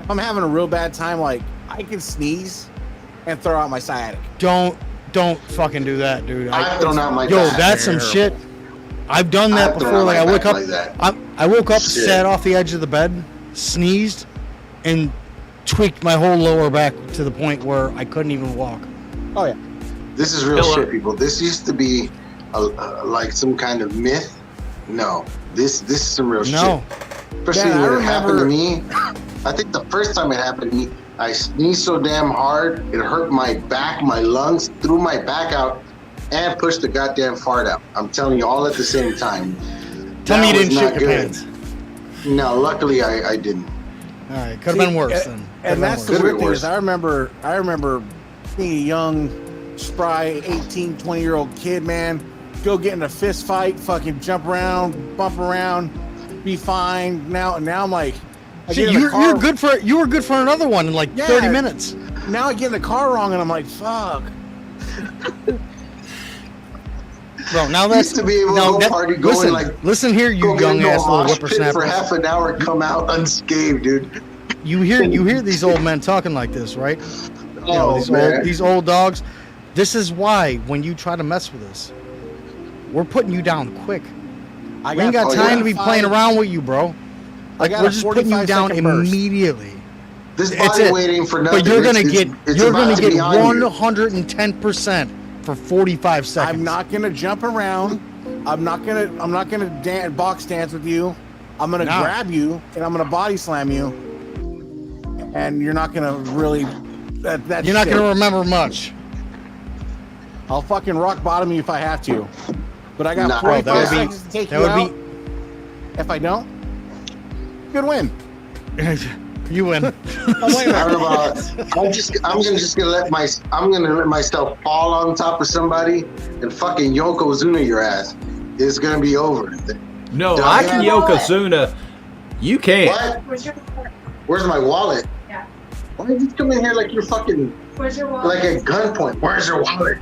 if I'm having a real bad time, like I can sneeze and throw out my sciatic. Don't fucking do that, dude. I've thrown out my back. Yo, that's some shit. I've done that before. Like I woke up, I woke up, sat off the edge of the bed, sneezed, and tweaked my whole lower back to the point where I couldn't even walk. Oh yeah. This is real shit, people. This used to be like some kind of myth. No, this is some real shit. Especially when it happened to me. I think the first time it happened to me, I sneezed so damn hard, it hurt my back, my lungs, threw my back out, and pushed the goddamn fart out. I'm telling you, all at the same time. Tell me you didn't shit your pants. No, luckily I didn't. All right, could have been worse then. And that's the weird thing is I remember being a young, spry, 18, 20-year-old kid, man, go get in a fist fight, fucking jump around, bump around, be fine. Now I'm like, you were good for another one in like 30 minutes. Now I get in the car wrong and I'm like, fuck. Bro, now that's to be able to go party going listen here, you young ass little whippersnapper. For half an hour, come out unscathed, dude. You hear these old men talking like this, right? These old dogs. This is why when you try to mess with us, we're putting you down quick. We ain't got time to be playing around with you, bro. Like we're just putting you down immediately. This body waiting for nothing. But you're gonna get 110% for 45 seconds. I'm not gonna jump around. I'm not gonna box dance with you. I'm gonna grab you and I'm gonna body slam you. And you're not gonna really. You're not gonna remember much. I'll fucking rock bottom you if I have to. But I got 45 seconds to take you out. If I don't, good win. You win. I'm gonna let myself fall on top of somebody and fucking Yokozuna your ass. It's gonna be over. No, I can Yokozuna. You can't. What? Where's my wallet? Yeah. Why did you come in here like you're fucking like at gunpoint? Where's your wallet?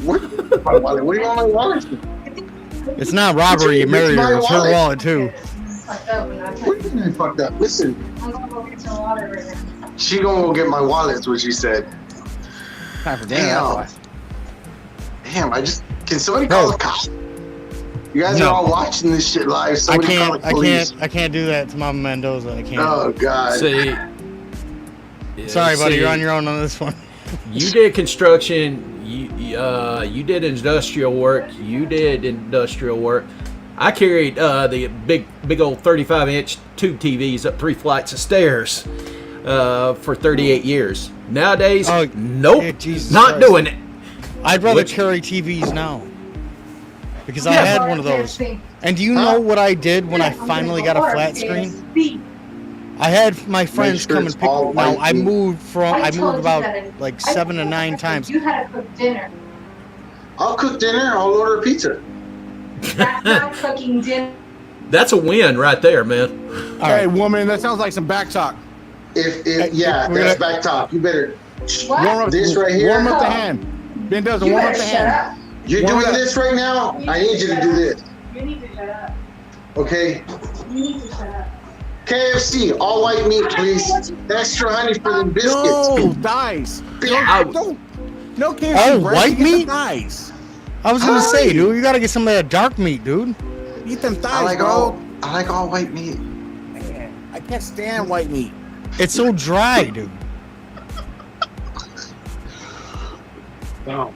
Where's my wallet? What do you want my wallet for? It's not robbery, you married her. It's her wallet too. What do you mean I fucked up? Listen. I'm gonna go get some water right now. She gonna go get my wallet, is what she said. Time for dinner. Damn, can somebody call the cops? You guys are all watching this shit live. Somebody call the police. I can't do that to Mama Mendoza. I can't. Oh God. Sorry, buddy, you're on your own on this one. You did construction. You did industrial work. You did industrial work. I carried the big old 35-inch tube TVs up 3 flights of stairs for 38 years. Nowadays, nope, not doing it. I'd rather carry TVs now because I had one of those. And do you know what I did when I finally got a flat screen? I had my friends come and pick me. Now I moved about like 7 to 9 times. You had to cook dinner. I'll cook dinner. I'll order a pizza. That's not cooking dinner. That's a win right there, man. Hey, woman, that sounds like some back talk. That's back talk. You better What? Warm up, This right here? Warm up the hand. Mendoza, You warm up better the shut hand. up. You're Warm doing up. this right now? I need you to do this. You need to shut up. Okay? You need to shut up. KFC, all white meat, please. Extra honey for them biscuits. No, thighs. No KFC. Oh, breast, white you get the meat? Thighs. I was gonna say, dude, you gotta get some of that dark meat, dude. Eat them I thighs, like bro. all white meat. Man, I can't stand white meat. It's so dry, dude. Oh,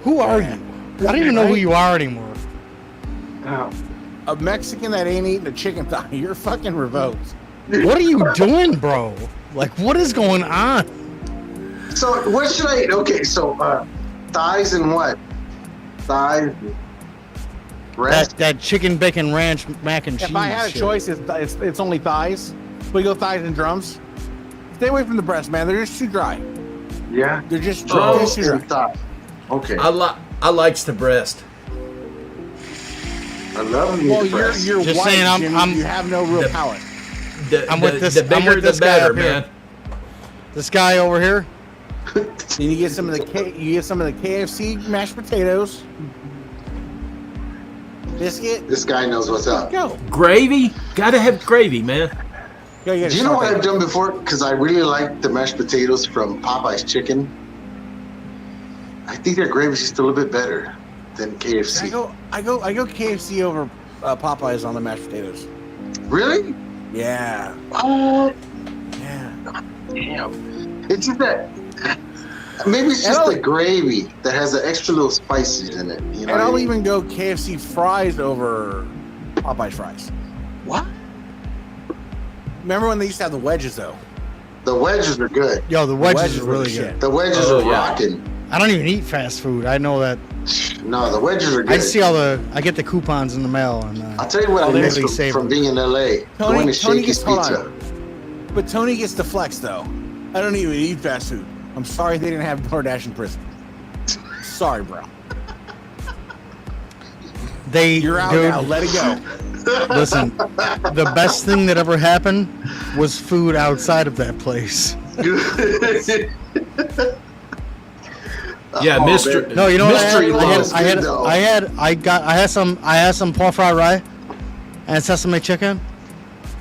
Who are you? I don't even know who you are anymore. oh. A Mexican that ain't eating a chicken thigh, you're fucking revoked. What are you doing, bro? Like, what is going on? So what should I eat? Okay, so thighs and what? Thighs, breast. That chicken bacon ranch mac and cheese. If I had a shit. choice, it's only thighs. We go thighs and drums. Stay away from the breast, man. They're just too dry. Yeah. They're just Oh. too dry. Thigh. Okay. I likes the breast. I love meat Well, breast. you're Just white, saying, Jimmy. You have no real the- palate. I'm with this- The I'm bigger with the this guy better, up here. man. This guy over here. Then you get some of the KFC mashed potatoes, biscuit. This guy knows what's up. Go. Gravy? Gotta have gravy, man. Go get Do a you know what saute. I've done before? Because I really like the mashed potatoes from Popeye's Chicken. I think their gravy's just a little bit better than KFC. I go KFC over Popeyes on the mashed potatoes. Really? Yeah. Oh, Yeah. damn. It's just that. Maybe it's just the gravy that has the extra little spices in it. You know And what I I'll mean? even go KFC fries over Popeyes fries. What? Remember when they used to have the wedges though? The wedges are good. Yo, the wedges wedges are were really the shit. good. The wedges Oh, are yeah. rocking. I don't even eat fast food. I know that. No, the wedges are good. I see I get the coupons in the mail, and I'll tell you what I they miss really from, save from them. being in LA. Going to Shakey's hold Pizza. on. But Tony gets the flex though. I don't even eat fast food. I'm sorry they didn't have DoorDash in prison. Sorry, bro. You're out dude, now. Let it go. Listen, the best thing that ever happened was food outside of that place. Yeah, Oh, Mr. man. No, you know what Mystery I love is good, though. I had some pork fried rice and sesame chicken,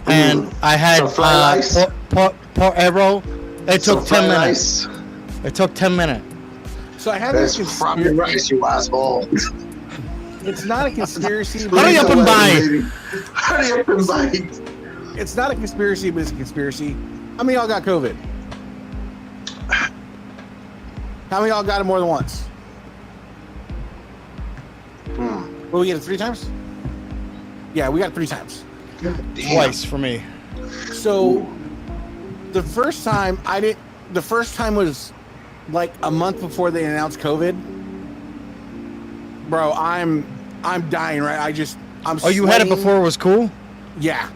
and I had Some fried rice? pork arrow. It took Some 10 fried minutes. rice. It took 10 minutes. So I have That's this fried conspiracy. rice, you asshole. It's not a conspiracy. Hurry up and buy. Hurry up and buy. It's not a conspiracy, but it's a conspiracy. How many of y'all got COVID? How many of y'all got it more than once? Well, we get it 3 times? Yeah, we got it 3 times. Twice for me. So the first time the first time was like a month before they announced COVID. Bro, I'm dying, right? I'm Oh, you had it sweating. before it was cool? Yeah.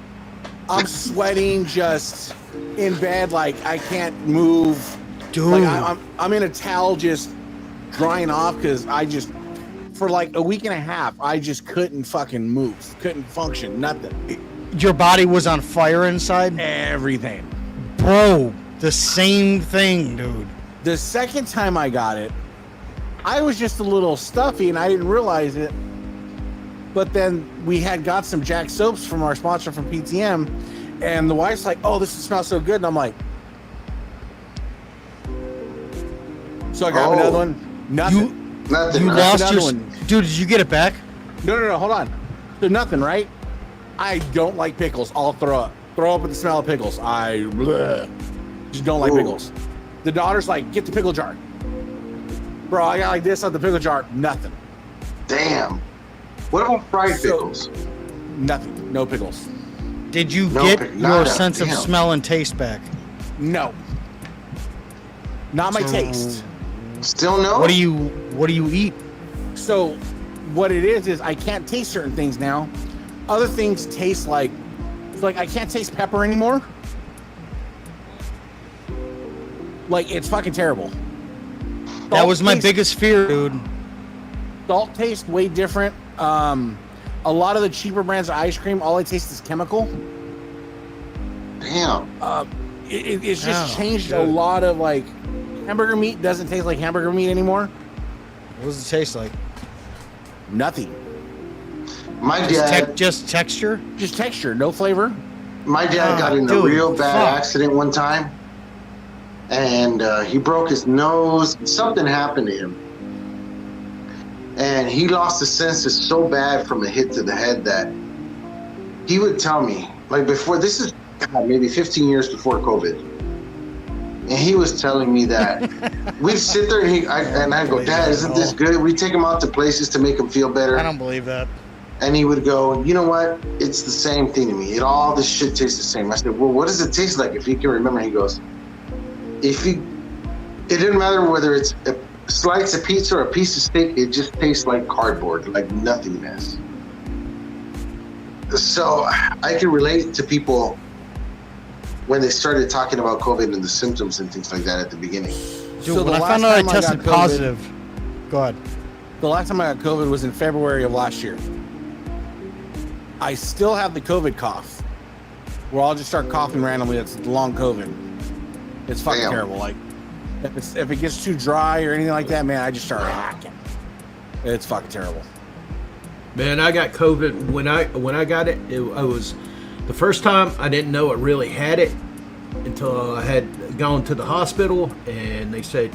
I'm sweating just in bed, like I can't move. Dude. Like I'm in a towel just drying off because for like a week and a half, I just couldn't fucking move. Couldn't function, nothing. Your body was on fire inside? Everything. Bro, the same thing, dude. The second time I got it, I was just a little stuffy and I didn't realize it. But then we had got some Jack soaps from our sponsor from PTM, and the wife's like, "Oh, this smells so good," and I'm like, so I grabbed Oh. another one. Nothing. Nothing. You right? lost another your... one. Dude, did you get it back? No, hold on. So nothing, right? I don't like pickles. I'll throw up. Throw up at the smell of pickles. Just don't like Ooh. pickles. The daughter's like, "Get the pickle jar." Bro, I got like this on the pickle jar. Nothing. Damn. What about fried So- pickles? Nothing. No pickles. Did you No, get pick- your nada. sense of Damn. smell and taste back? No. Not my So- taste. Still no? What do you eat? So what it is I can't taste certain things now. Other things taste like I can't taste pepper anymore. Like it's fucking terrible. That Salt was my taste- biggest fear, dude. Salt tastes way different. A lot of the cheaper brands of ice cream, all I taste is chemical. Damn. It's just Oh, changed a lot of like Hamburger meat doesn't taste like hamburger meat anymore. What does it taste like? Nothing. My dad, Just texture? Just texture, no flavor. my dad got in a dude, real bad fuck. accident one time, and he broke his nose. Something happened to him, and he lost his senses so bad from a hit to the head that he would tell me, like before, this is maybe 15 years before COVID, and he was telling me that we'd sit there and I'd go, Dad, isn't this good? We'd take him out to places to make him feel better. I don't believe that. And he would go, you know what? It's the same thing to me. All this shit tastes the same. I said, well, what does it taste like? If you can remember, he goes, it didn't matter whether it's a slice of pizza or a piece of steak, it just tastes like cardboard, like nothingness. So I can relate to people when they started talking about COVID and the symptoms and things like that at the beginning. Dude, So when the I found last out I time I got tested COVID- positive, go ahead. The last time I got COVID was in February of last year. I still have the COVID cough, where I'll just start coughing randomly. It's long COVID. It's fucking Damn. terrible. Like, if it gets too dry or anything like that, man, I just start hacking. It's fucking terrible. Man, I got COVID when I got it. It was the first time I didn't know I really had it until I had gone to the hospital, and they said,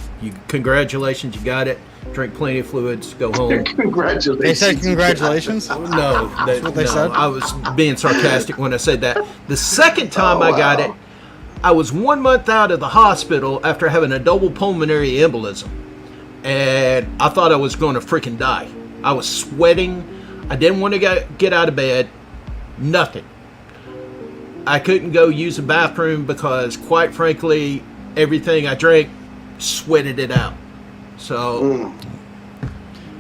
congratulations, you got it. Drink plenty of fluids, go home. Congratulations. They said congratulations? No, That's what they said? I was being sarcastic when I said that. The second time I got it, I was 1 month out of the hospital after having a double pulmonary embolism. And I thought I was going to freaking die. I was sweating. I didn't want to get out of bed. Nothing. I couldn't go use the bathroom because, quite frankly, everything I drank sweated it out. So,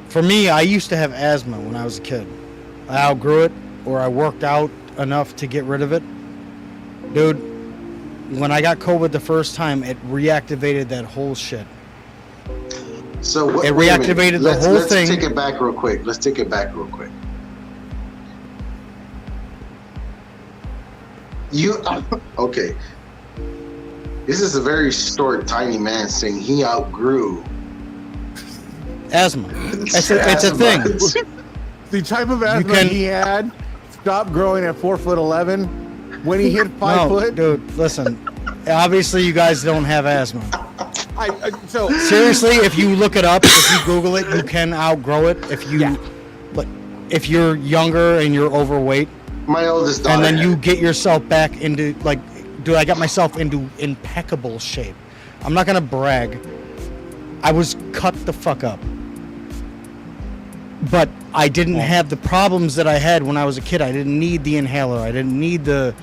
For me, I used to have asthma when I was a kid. I outgrew it, or I worked out enough to get rid of it. Dude, when I got COVID the first time, it reactivated that whole shit. So It wait a minute. reactivated the Let's- whole let's thing. take it back real quick. Okay. This is a very short, tiny man saying he outgrew. Asthma. It's a thing. The type of asthma can- he had stopped growing at 4'11". When he hit 5 No, foot, dude, listen. Obviously, you guys don't have asthma. so Seriously, if you look it up, if you Google it, you can outgrow it. If you're younger and you're overweight, My oldest daughter. and then you had get yourself back into dude, I got myself into impeccable shape. I'm not gonna brag. I was cut the fuck up. But I didn't have the problems that I had when I was a kid. I didn't need the inhaler. I didn't need the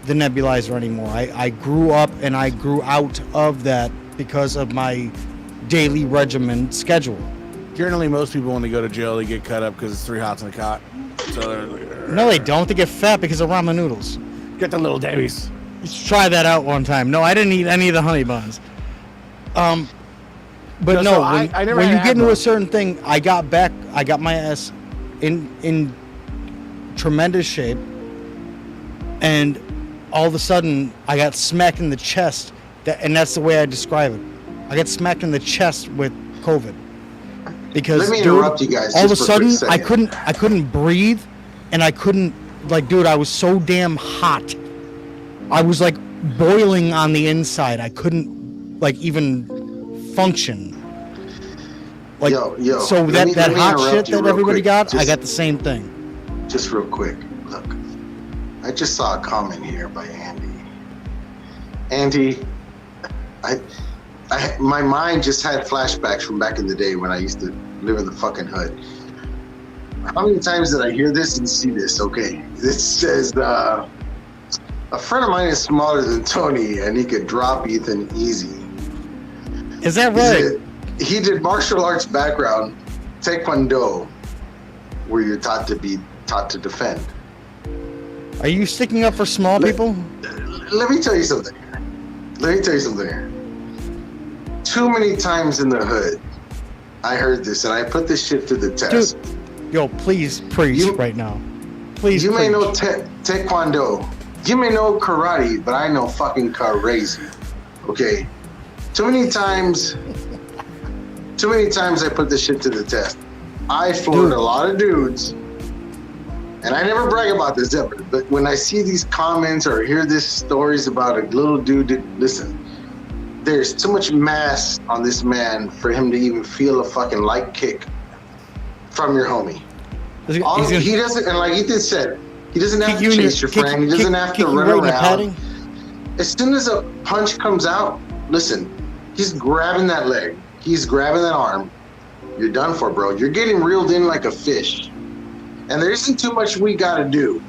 nebulizer anymore. I grew up and I grew out of that because of my daily regimen schedule. generally most people when they go to jail they get cut up because it's 3 hots in a cot. So they're like, No, they don't. They get fat because of ramen noodles. get the little Debbie's. Let's try that out one time. No, I didn't eat any of the honey buns. But No, no, so when, I never when had you get into asthma. a certain thing, I got my ass in tremendous shape, and all of a sudden I got smacked in the chest. And that's the way I describe it. I got smacked in the chest with COVID. Because Let me dude, interrupt you guys all of a just for a quick sudden second. I couldn't breathe, and I couldn't dude, I was so damn hot. I was like boiling on the inside. I couldn't even function. Yo, So let that me hot interrupt shit you that real everybody quick. got, I Just- got the same thing. Just real quick, look. I just saw a comment here by Andy. Andy, my mind just had flashbacks from back in the day when I used to live in the fucking hood. How many times did I hear this and see this? Okay, this says, a friend of mine is smaller than Tony and he could drop Ethan easy. Is that He right? said he did martial arts background, Taekwondo, where you're taught to defend. Are you sticking up for small people? Let me tell you something. Here. Too many times in the hood, I heard this, and I put this shit to the test. Dude, yo, please preach right now. Please You may preach. know Taekwondo. You may know karate, but I know fucking crazy. Okay? Too many times I put this shit to the test. I floored a lot of dudes, and I never brag about this ever, but when I see these comments or hear these stories about a little dude, listen, there's too much mass on this man for him to even feel a fucking light kick from your homie. He doesn't, and like Ethan said, he doesn't have to chase your friend. He doesn't have to run around. As soon as a punch comes out, listen, he's grabbing that leg. He's grabbing that arm. You're done for, bro. You're getting reeled in like a fish. And there isn't too much we got to do.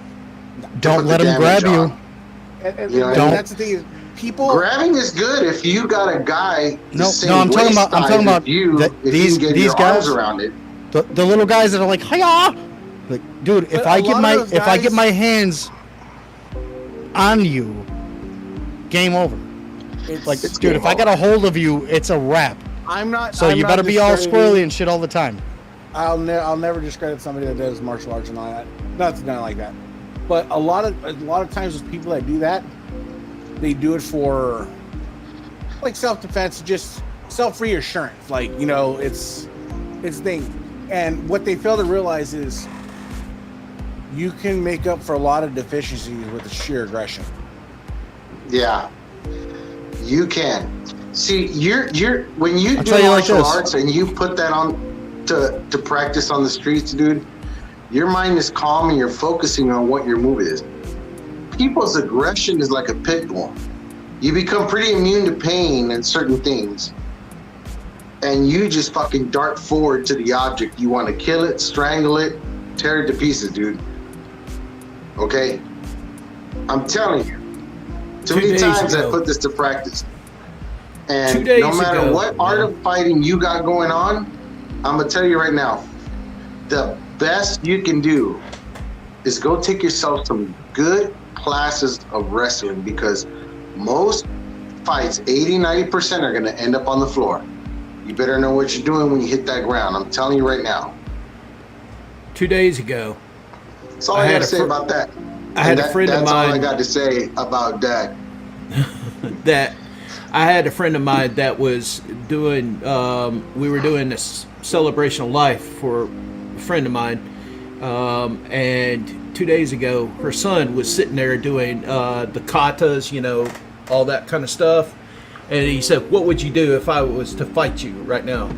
Don't let him grab you. You know, that's the thing is, people grabbing is good if you got a guy. I'm talking about you. These guys around it. The little guys that are like, hiya! Like, dude, if I get my hands on you, game over. Dude, if I got a hold of you, it's a wrap. So you better be all squirrely and shit all the time. I'll never discredit somebody that does martial arts and all that. Nothing like that. But a lot of times with people that do that, they do it for like self-defense, just self-reassurance. Like, you know, it's thing. And what they fail to realize is you can make up for a lot of deficiencies with the sheer aggression. Yeah, you can. See, you're when you do martial arts and you put that on to practice on the streets, dude, your mind is calm and you're focusing on what your move is. People's aggression is like a pit bull. You become pretty immune to pain and certain things. And you just fucking dart forward to the object. You want to kill it, strangle it, tear it to pieces, dude. Okay? I'm telling you. Too many times I put this to practice. And no matter what art of fighting you got going on, I'm going to tell you right now, the best you can do is go take yourself some good classes of wrestling, because most fights, 80-90% are going to end up on the floor. You better know what you're doing when you hit that ground. I'm telling you right now. 2 days ago, that's all I got to say about that. I had a friend of mine. That's all I got to say about that. That I had a friend of mine that was doing. We were doing this celebration of life for a friend of mine, and 2 days ago, her son was sitting there doing the katas, you know, all that kind of stuff. And he said, "What would you do if I was to fight you right now?"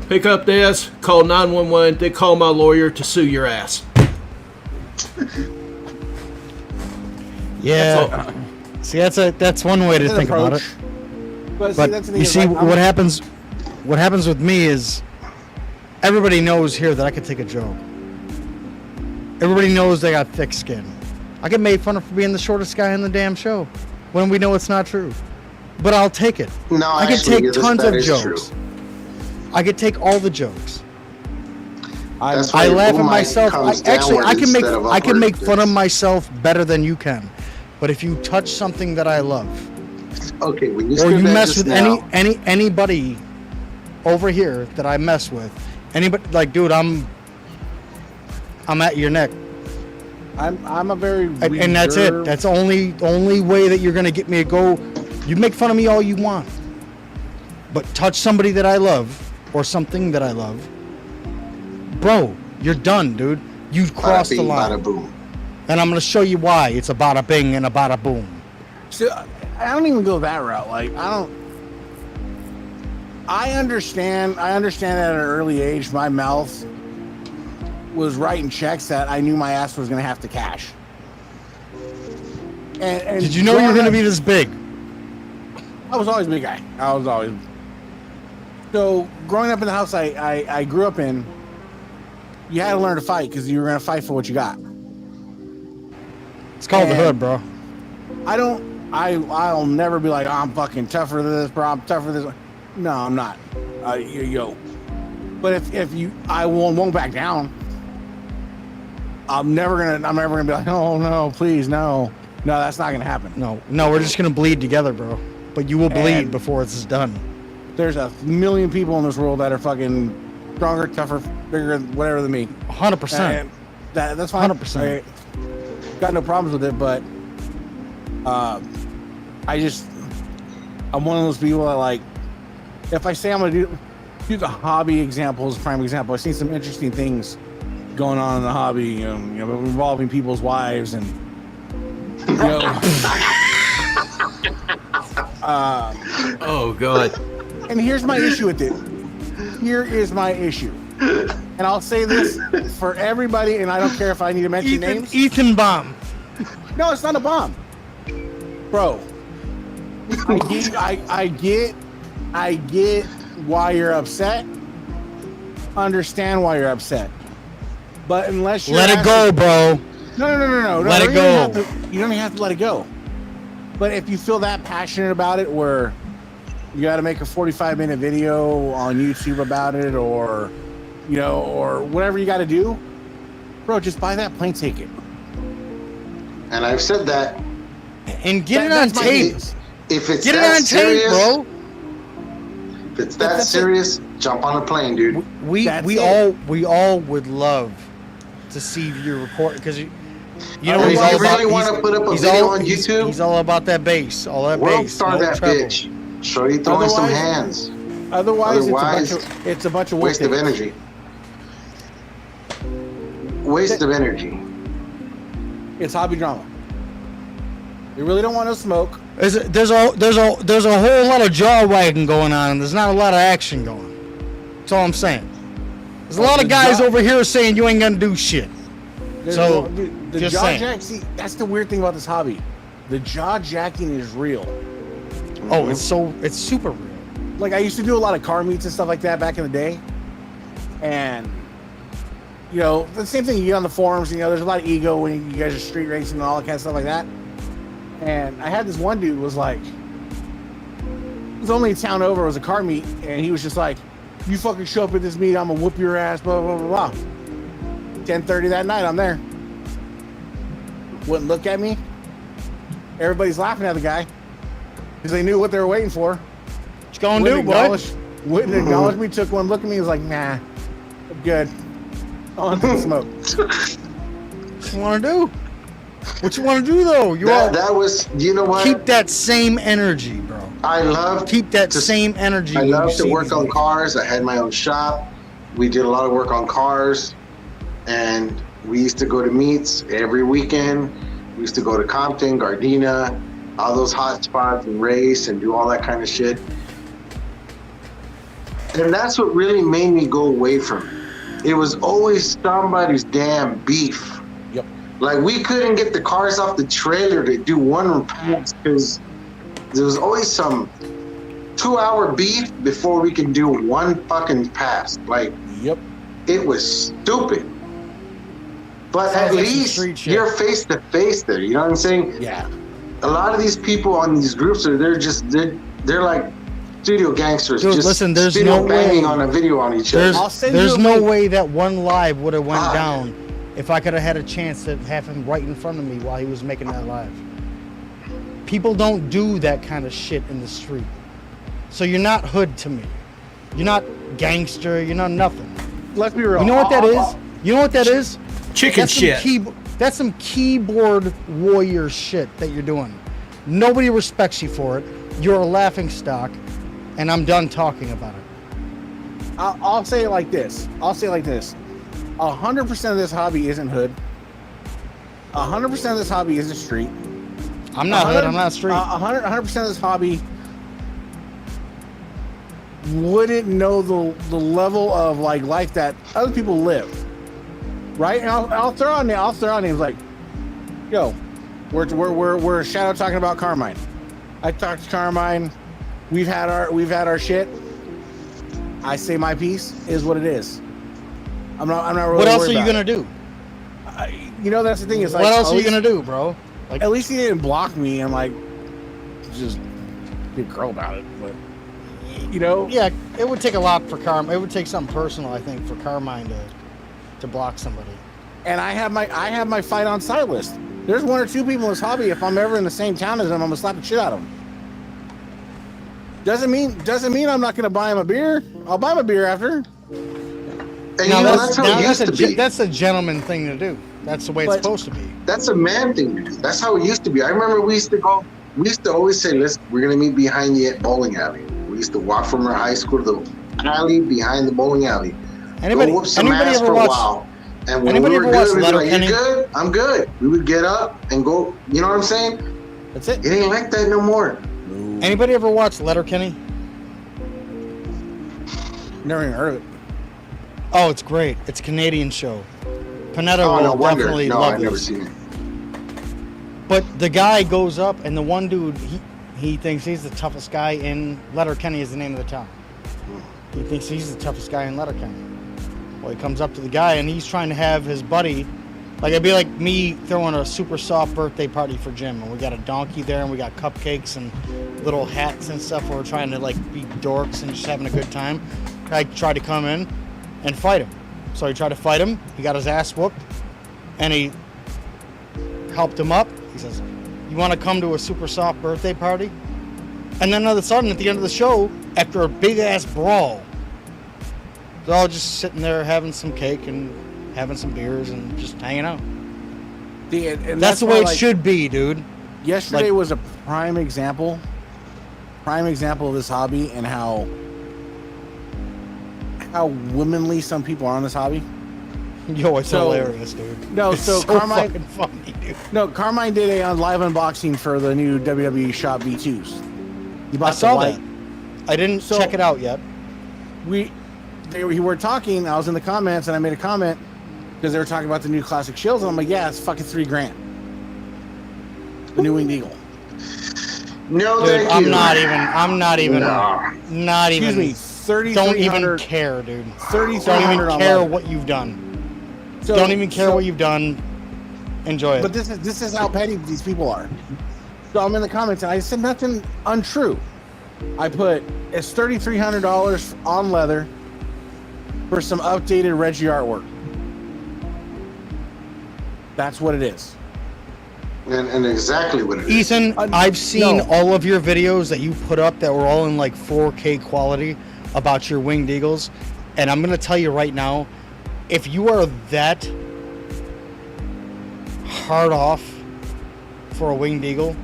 Pick up this, call 911, then call my lawyer to sue your ass. Yeah. See, that's one way to think about it. But you see, what happens with me is everybody knows here that I can take a joke. Everybody knows they got thick skin. I get made fun of for being the shortest guy in the damn show, when we know it's not true. But I'll take it. No, I can take tons of jokes. True. I can take all the jokes. I laugh at myself. I can make fun of myself better than you can. But if you touch something that I love, okay, when or you mess with anybody over here that I mess with, anybody, like, dude, I'm at your neck. I'm a very and that's it. That's the only way that you're gonna get me to go. You make fun of me all you want, but touch somebody that I love or something that I love, bro, you're done, dude. You crossed the line. Bada boom. And I'm gonna show you why it's a bada bing and a bada boom. So I don't even go that route. Like, I understand that at an early age, my mouth was writing checks that I knew my ass was gonna have to cash. And did you know you were gonna be this big? I was always a big guy. So growing up in the house I grew up in, you had to learn to fight because you were gonna fight for what you got. It's called the hood, bro. I'll never be like, oh, I'm fucking tougher than this, bro. I'm tougher than this. No, I'm not. Yo. But if I won't back down. I'm never gonna be like, oh no, please, no. No, that's not gonna happen. No, we're just gonna bleed together, bro. But you will bleed before it's done. There's a million people in this world that are fucking stronger, tougher, bigger, whatever than me. 100%. That's fine. 100%. Got no problems with it, but I'm one of those people that like, if I say I'm gonna do the hobby example as a prime example, I've seen some interesting things going on in the hobby, involving people's wives and Oh God. and here's my issue with it. Here is my issue. And I'll say this for everybody, and I don't care if I need to mention names. Ethan Bomb. No, it's not a bomb. Bro. I get why you're upset. Understand why you're upset. But unless you're Let it go, bro. No. Let it go. You don't even have to let it go. But if you feel that passionate about it, where you got to make a 45-minute video on YouTube about it, or whatever you got to do, bro, just buy that plane ticket. And I've said that. And get it on tape. If it's Get it that on serious, tape, bro. If it's that serious, jump on a plane, dude. We all would love to see you record, because you know If he's you all really about. want to put up a He's video all on YouTube, He's all about that bass, all that world bass. star No that treble. bitch. Show you throwing some hands. Otherwise, Otherwise, it's a bunch of Waste of work. energy. Waste of energy. It's hobby drama. You really don't want to smoke. There's a whole lot of jaw wagging going on, and there's not a lot of action going. That's all I'm saying. There's a lot of guys over here saying you ain't gonna do shit. So, the just jaw saying. jack. See, that's the weird thing about this hobby. The jaw jacking is real. Oh, it's super real. Like I used to do a lot of car meets and stuff like that back in the day, and the same thing you get on the forums. There's a lot of ego when you guys are street racing and all that kind of stuff like that. And I had this one dude was like, it was only a town over, it was a car meet, and he was just like, "You fucking show up at this meet, I'm gonna whoop your ass." Blah blah blah blah. 10:30 that night, I'm there. Wouldn't look at me. Everybody's laughing at the guy because they knew what they were waiting for. What you gonna do, boy? Wouldn't acknowledge me. Took one look at me. Was like, "Nah, I'm good. On to the smoke." What you wanna do? What you wanna do though? That was, you know what? Keep that same energy, bro. I love Keep that same energy. I when love you to see work these on guys. cars. I had my own shop. We did a lot of work on cars, and we used to go to meets every weekend. We used to go to Compton, Gardena, all those hot spots, and race and do all that kind of shit. And that's what really made me go away from it. It was always somebody's damn beef. Yep. Like, we couldn't get the cars off the trailer to do one pass because there was always some 2-hour beef before we could do one fucking pass. Like, Yep. it was stupid. But Sounds at like some least street shit. you're face to face there. You know what I'm saying? Yeah. A lot of these people on these groups they're like studio gangsters. Dude, just listen, there's studio no banging way. on a video on each other. I'll send There's you a no link. way that one live would have went Ah. down if I could have had a chance to have him right in front of me while he was making that live. People don't do that kind of shit in the street. So you're not hood to me. You're not gangster. You're not nothing. Let's be real. You know what that is? You know what that is? Chicken That's shit. That's some keyboard warrior shit that you're doing. Nobody respects you for it. You're a laughing stock, and I'm done talking about it. I'll say it like this. 100% of this hobby isn't hood. 100% of this hobby isn't street. I'm not hood. I'm not street. 100% of this hobby wouldn't know the level of like life that other people live, right? And I'll throw out names like, yo, we're shadow talking about Carmine. I talked to Carmine. We've had our shit. I say my piece is what it is. I'm not really. What else are worried you about gonna it. do? That's the thing. Is like, What else at are you least- gonna do, bro? Like, At least he didn't block me and like just be a girl about it. But yeah, it would take a lot for Carmine. It would take something personal, I think, for Carmine to block somebody. And I have my fight on side list. There's one or two people in this hobby. If I'm ever in the same town as them, I'm gonna slap the shit out of them. Doesn't mean I'm not gonna buy him a beer. I'll buy him a beer after. And that's how it used to be. That's a gentleman thing to do. That's the way it's But- supposed to be. That's a man thing to do. That's how it used to be. I remember we used to go We used to always say, we're gonna meet behind the bowling alley. We used to walk from our high school to the alley behind the bowling alley. Anybody, go whoop some anybody ass ever for a watch? while. And when Anybody we were ever watch good, we'd be like, Letterkenny? you good? I'm good. We would get up and go, you know what I'm saying? That's it. It ain't like that no more. Anybody ever watch Letterkenny? Never even heard of it. Oh, it's great. It's a Canadian show. Panetta Oh, will no wonder. definitely No, love I've never this. seen it. But the guy goes up, and the one dude, he thinks he's the toughest guy in Letterkenny is the name of the town. He thinks he's the toughest guy in Letterkenny. Well, he comes up to the guy, and he's trying to have his buddy, like it'd be like me throwing a super soft birthday party for Jim, and we got a donkey there, and we got cupcakes and little hats and stuff, where we're trying to like be dorks and just having a good time. Guy tried to come in and fight him. So he tried to fight him. He got his ass whooped, and he helped him up. He says, "You want to come to a super soft birthday party?" And then all of a sudden, at the end of the show, after a big ass brawl, they're all just sitting there having some cake and having some beers and just hanging out. And That's the why, way it like, should be, dude. Yesterday like- was a prime example of this hobby and how womanly some people are on this hobby. Yo, it's So- hilarious, dude. No, It's so so Carmine- fucking funny, dude. No, Carmine did a live unboxing for the new WWE Shop V2s. He bought I saw the that. white. I didn't So- check it out yet. We were talking. I was in the comments and I made a comment because they were talking about the new classic shields, and I'm like, yeah, it's fucking $3,000. The new Winged Eagle. No, Dude, thank I'm you. not even, No. not Excuse even. me, Don't even 3,300. care, dude. Don't 3,300 even on care leather. what you've done. So- Don't even care so- what you've done. Enjoy it. But this is how petty these people are. So I'm in the comments and I said nothing untrue. I put it's $3,300 on leather for some updated Reggie artwork. That's what it is. And exactly what it is. Ethan, I've seen no. all of your videos that you put up that were all in like 4K quality about your winged eagles, and I'm gonna tell you right now, if you are that hard off for a winged eagle,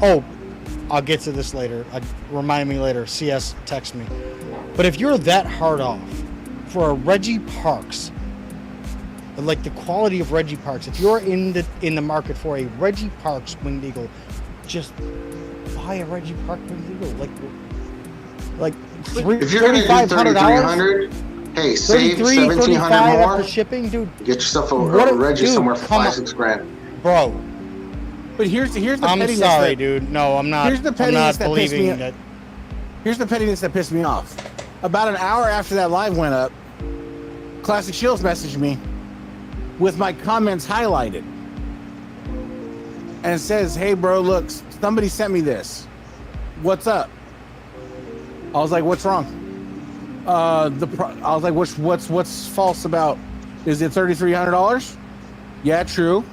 oh, I'll get to this later. Remind me later. CS, text me. But if you're that hard off for a Reggie Parks, like the quality of Reggie Parks, if you're in the market for a Reggie Parks winged eagle, just buy a Reggie Park winged eagle. Like If you're gonna do $3,500, $3,300, hey, save $1,700 after more. shipping, dude. Get yourself a What a- Reggie dude, somewhere for come on. $5-6 grand. Bro, But here's the I'm pettiness sorry, that- dude. No, I'm not. Here's the I'm pettiness not that pissed me believing off. that. Here's the pettiness that pissed me off. About an hour after that live went up, Classic Shields messaged me with my comments highlighted. And it says, "Hey bro, look, somebody sent me this. What's up?" I was like, "What's wrong?" I was like, "What's false about? Is it $3,300?" Yeah, true.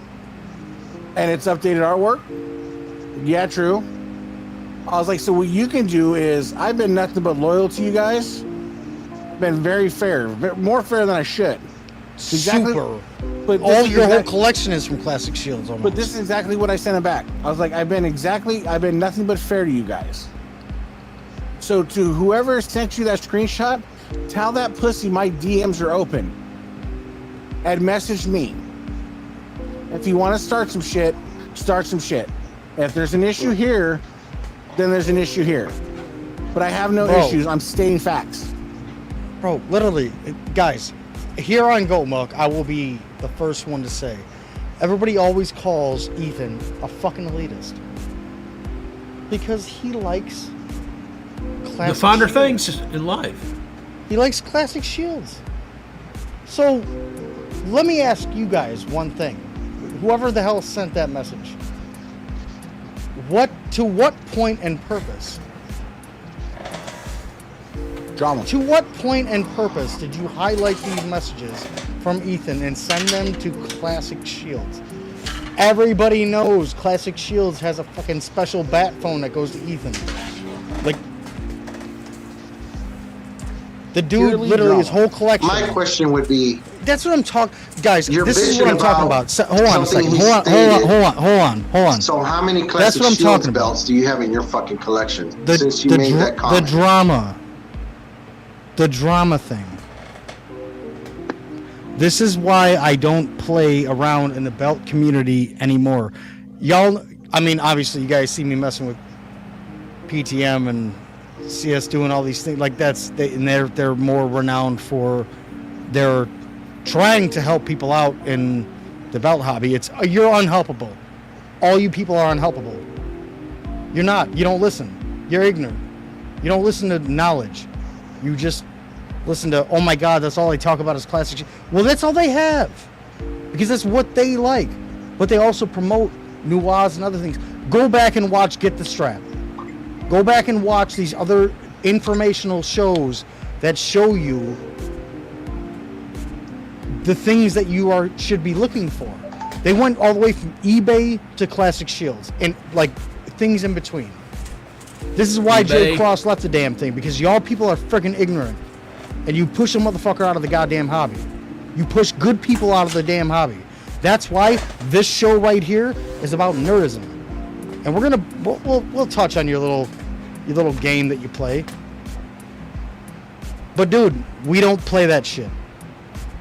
And it's updated artwork? Yeah, true. I was like, so what you can do is, I've been nothing but loyal to you guys. Been very fair, more fair than I should. Exactly. Super. But this All is your whole exact- collection is from Classic Shields. Almost. But this is exactly what I sent him back. I was like, I've been nothing but fair to you guys. So to whoever sent you that screenshot, tell that pussy my DMs are open. And message me. If you want to start some shit, start some shit. If there's an issue here, then there's an issue here. But I have no Bro. issues. I'm stating facts. Bro, literally, guys, here on Goat Milk, I will be the first one to say, everybody always calls Ethan a fucking elitist because he likes The classic finer shields. things in life. He likes classic shields. So, let me ask you guys one thing. Whoever the hell sent that message, to what point and purpose? Drama. To what point and purpose did you highlight these messages from Ethan and send them to Classic Shields? Everybody knows Classic Shields has a fucking special bat phone that goes to Ethan. Like, The dude, Purely literally, his drama. whole collection. My question would be, That's what I'm talking. Guys, You're this is what I'm bitching talking about about. Hold on a something second. he Hold on. so how many That's Classic what I'm Shields talking about. belts do you have in your fucking collection since you made that The comment? drama thing. This is why I don't play around in the belt community anymore. Y'all, I mean, obviously, you guys see me messing with PTM and see us doing all these things. Like and they're more renowned for their trying to help people out in the belt hobby. You're unhelpable. All you people are unhelpable. You're not. You don't listen. You're ignorant. You don't listen to knowledge. You just listen to, oh my God, that's all they talk about is classic shit. Well, that's all they have. Because that's what they like. But they also promote Nuaz and other things. Go back and watch Get the Strap. Go back and watch these other informational shows that show you the things that you should be looking for. They went all the way from eBay to Classic Shields and like things in between. This is why Joe Cross left the damn thing, because y'all people are freaking ignorant and you push a motherfucker out of the goddamn hobby. You push good people out of the damn hobby. That's why this show right here is about nerdism. And we'll touch on your little game that you play. But dude, we don't play that shit.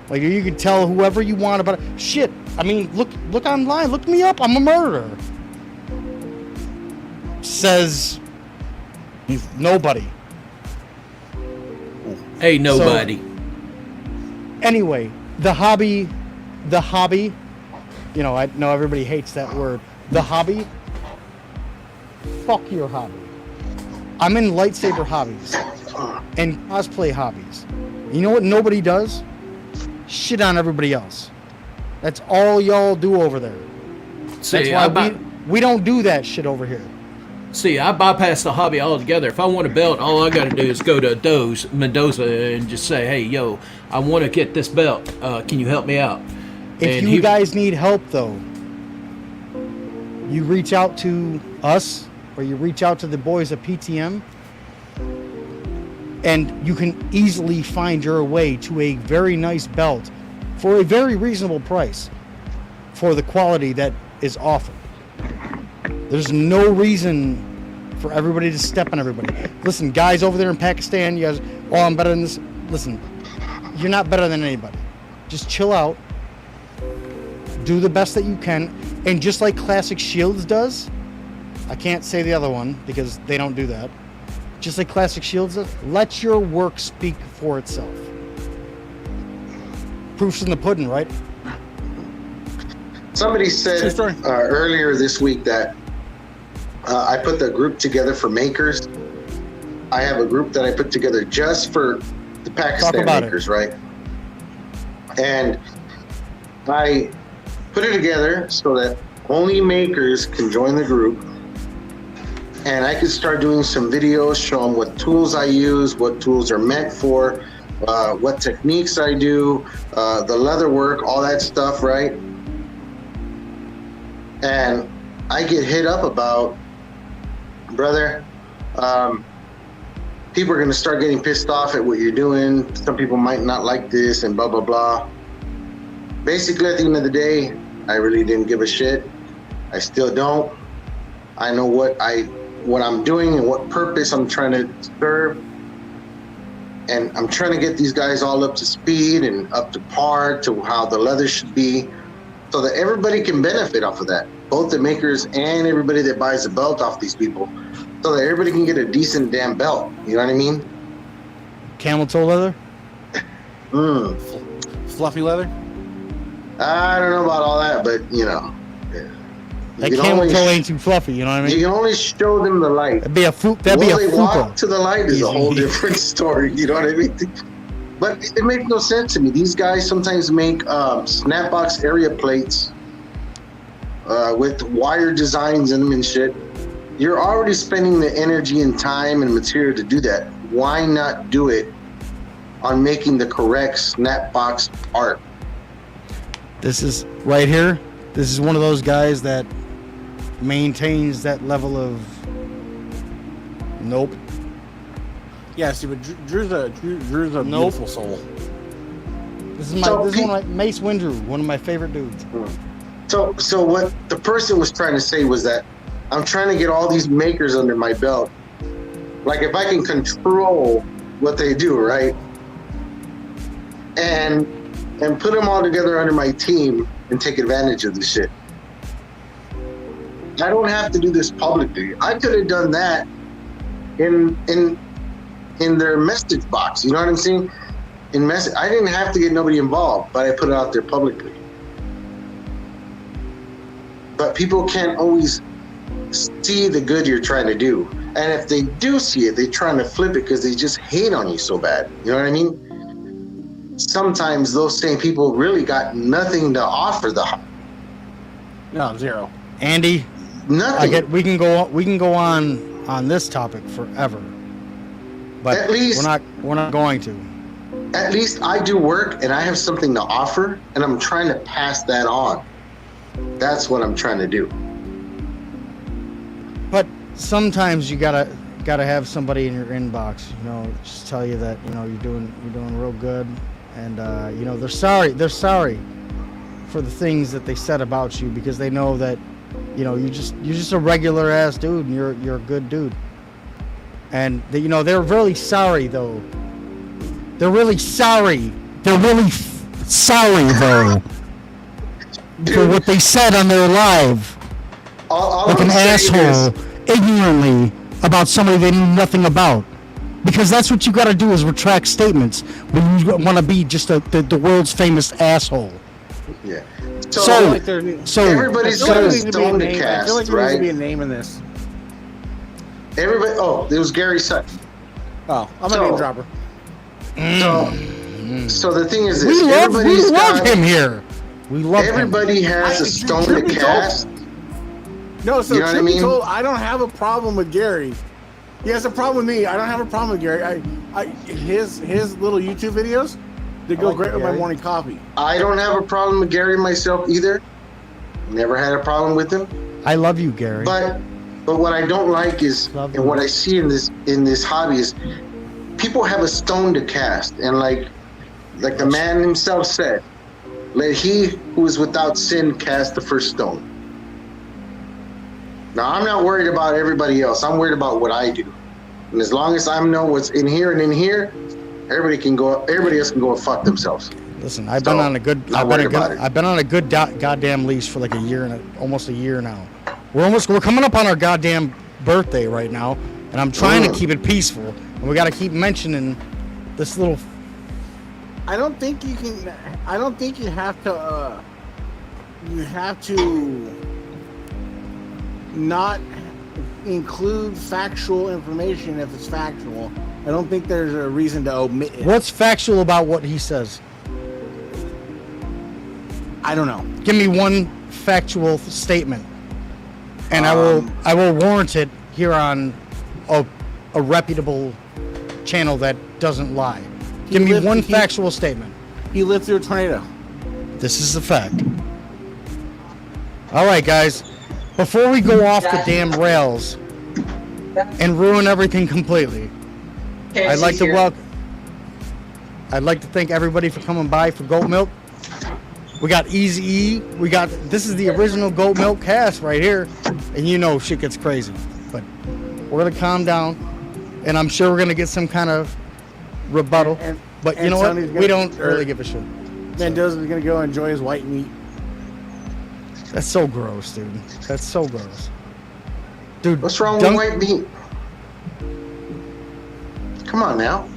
Like, you can tell whoever you want about it. Shit, I mean, look online, look me up, I'm a murderer. Says nobody. Hey, nobody. So, anyway, the hobby, you know, I know everybody hates that word. The hobby, fuck your hobby. I'm in lightsaber hobbies and cosplay hobbies. You know what nobody does? Shit on everybody else. That's all y'all do over there. See, That's why we don't do that shit over here. See, I bypass the hobby altogether. If I want a belt, all I got to do is go to Mendoza and just say, hey, yo, I want to get this belt. Can you help me out? If you guys need help, though, you reach out to us or you reach out to the boys at PTM, and you can easily find your way to a very nice belt for a very reasonable price for the quality that is offered. There's no reason for everybody to step on everybody. Listen, guys over there in Pakistan, you guys, oh, I'm better than this. Listen, you're not better than anybody. Just chill out. Do the best that you can. And just like Classic Shields does, I can't say the other one because they don't do that. Just like Classic Shields does, let your work speak for itself. Proof's in the pudding, right? Somebody said earlier this week that I put the group together for makers. I have a group that I put together just for the Pakistan makers, right? And I put it together so that only makers can join the group. And I could start doing some videos, show them what tools I use, what tools are meant for, what techniques I do, the leather work, all that stuff, right? And I get hit up about, brother, people are going to start getting pissed off at what you're doing. Some people might not like this and blah, blah, blah. Basically, at the end of the day, I really didn't give a shit. I still don't. I know what I'm doing and what purpose I'm trying to serve. And I'm trying to get these guys all up to speed and up to par to how the leather should be, so that everybody can benefit off of that. Both the makers and everybody that buys the belt off these people, so that everybody can get a decent damn belt. You know what I mean? Camel toe leather? Fluffy leather? I don't know about all that, but you know. That camel toe ain't too fluffy, you know what I mean? You can only show them the light. That'd be a walk to the light is a whole different story, you know what I mean? But it makes no sense to me. These guys sometimes make snapbox area plates with wire designs in them and shit. You're already spending the energy and time and material to do that. Why not do it on making the correct snapbox art? This is right here. This is one of those guys that maintains that level of nope. Yeah, see, but Drew's a Nope. beautiful soul. This is one of my Mace Windu, one of my favorite dudes. So what the person was trying to say was that I'm trying to get all these makers under my belt. Like if I can control what they do, right? And put them all together under my team and take advantage of the shit. I don't have to do this publicly. I could have done that in their message box. You know what I'm saying? I didn't have to get nobody involved, but I put it out there publicly. But people can't always see the good you're trying to do. And if they do see it, they're trying to flip it because they just hate on you so bad. You know what I mean? Sometimes those same people really got nothing to offer No, zero. Andy, nothing. we can go on this topic forever, but At least- we're not going to. At least I do work and I have something to offer, and I'm trying to pass that on. That's what I'm trying to do. But sometimes you gotta have somebody in your inbox, just tell you that you're doing real good, and they're sorry for the things that they said about you, because they know that you're just a regular ass dude, and you're a good dude, and they're really sorry though. They're really sorry. They're really sorry though for what they said on their live. All Like I'm an saying asshole, ignorantly about somebody they knew nothing about. Because that's what you got to do, is retract statements when you want to be just the world's famous asshole. Yeah. So everybody's got a stone to I cast, feel like there needs to be a right? name in this. Everybody. Oh, it was Gary Sutton. Oh, I'm a So- name dropper. So the thing is, we this: love him here. We love him. everybody has a stone to cast. No, so You know what I truth be mean? told, I don't have a problem with Gary. He has a problem with me. I don't have a problem with Gary. His little YouTube videos, they go like great with my Gary. morning coffee. I don't have a problem with Gary myself either. Never had a problem with him. I love you, Gary. But what I don't like is, Love and you. what I see in this hobby is, people have a stone to cast, and like the man himself said, let he who is without sin cast the first stone. Now I'm not worried about everybody else. I'm worried about what I do, and as long as I know what's in here and in here, everybody else can go and fuck themselves. Listen, I've been on a good goddamn leash for like a year and almost a year now. We're coming up on our goddamn birthday right now, and I'm trying to keep it peaceful, and we got to keep mentioning this little. I don't think you can. I don't think you have to. You have to not include factual information if it's factual. I don't think there's a reason to omit it. What's factual about what he says? I don't know. Give me one factual statement, and I will warrant it here on a reputable channel that doesn't lie. Give me one factual statement. He lived through a tornado. This is a fact. All right, guys. Before we go off the damn rails and ruin everything completely, I'd like to thank everybody for coming by for Goat Milk. We got Easy E. This is the original Goat Milk cast right here, and shit gets crazy. But we're gonna calm down, and I'm sure we're gonna get some kind of rebuttal. But you know what? We don't really give a shit. Mendoza's gonna go enjoy his white meat. That's so gross, dude. That's so gross. Dude, What's wrong with white meat? Come on now.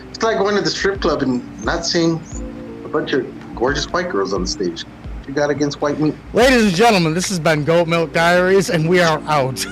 It's like going to the strip club and not seeing a bunch of gorgeous white girls on the stage. What you got against white meat? ladies and gentlemen, this has been Goat Milk Diaries, and we are out.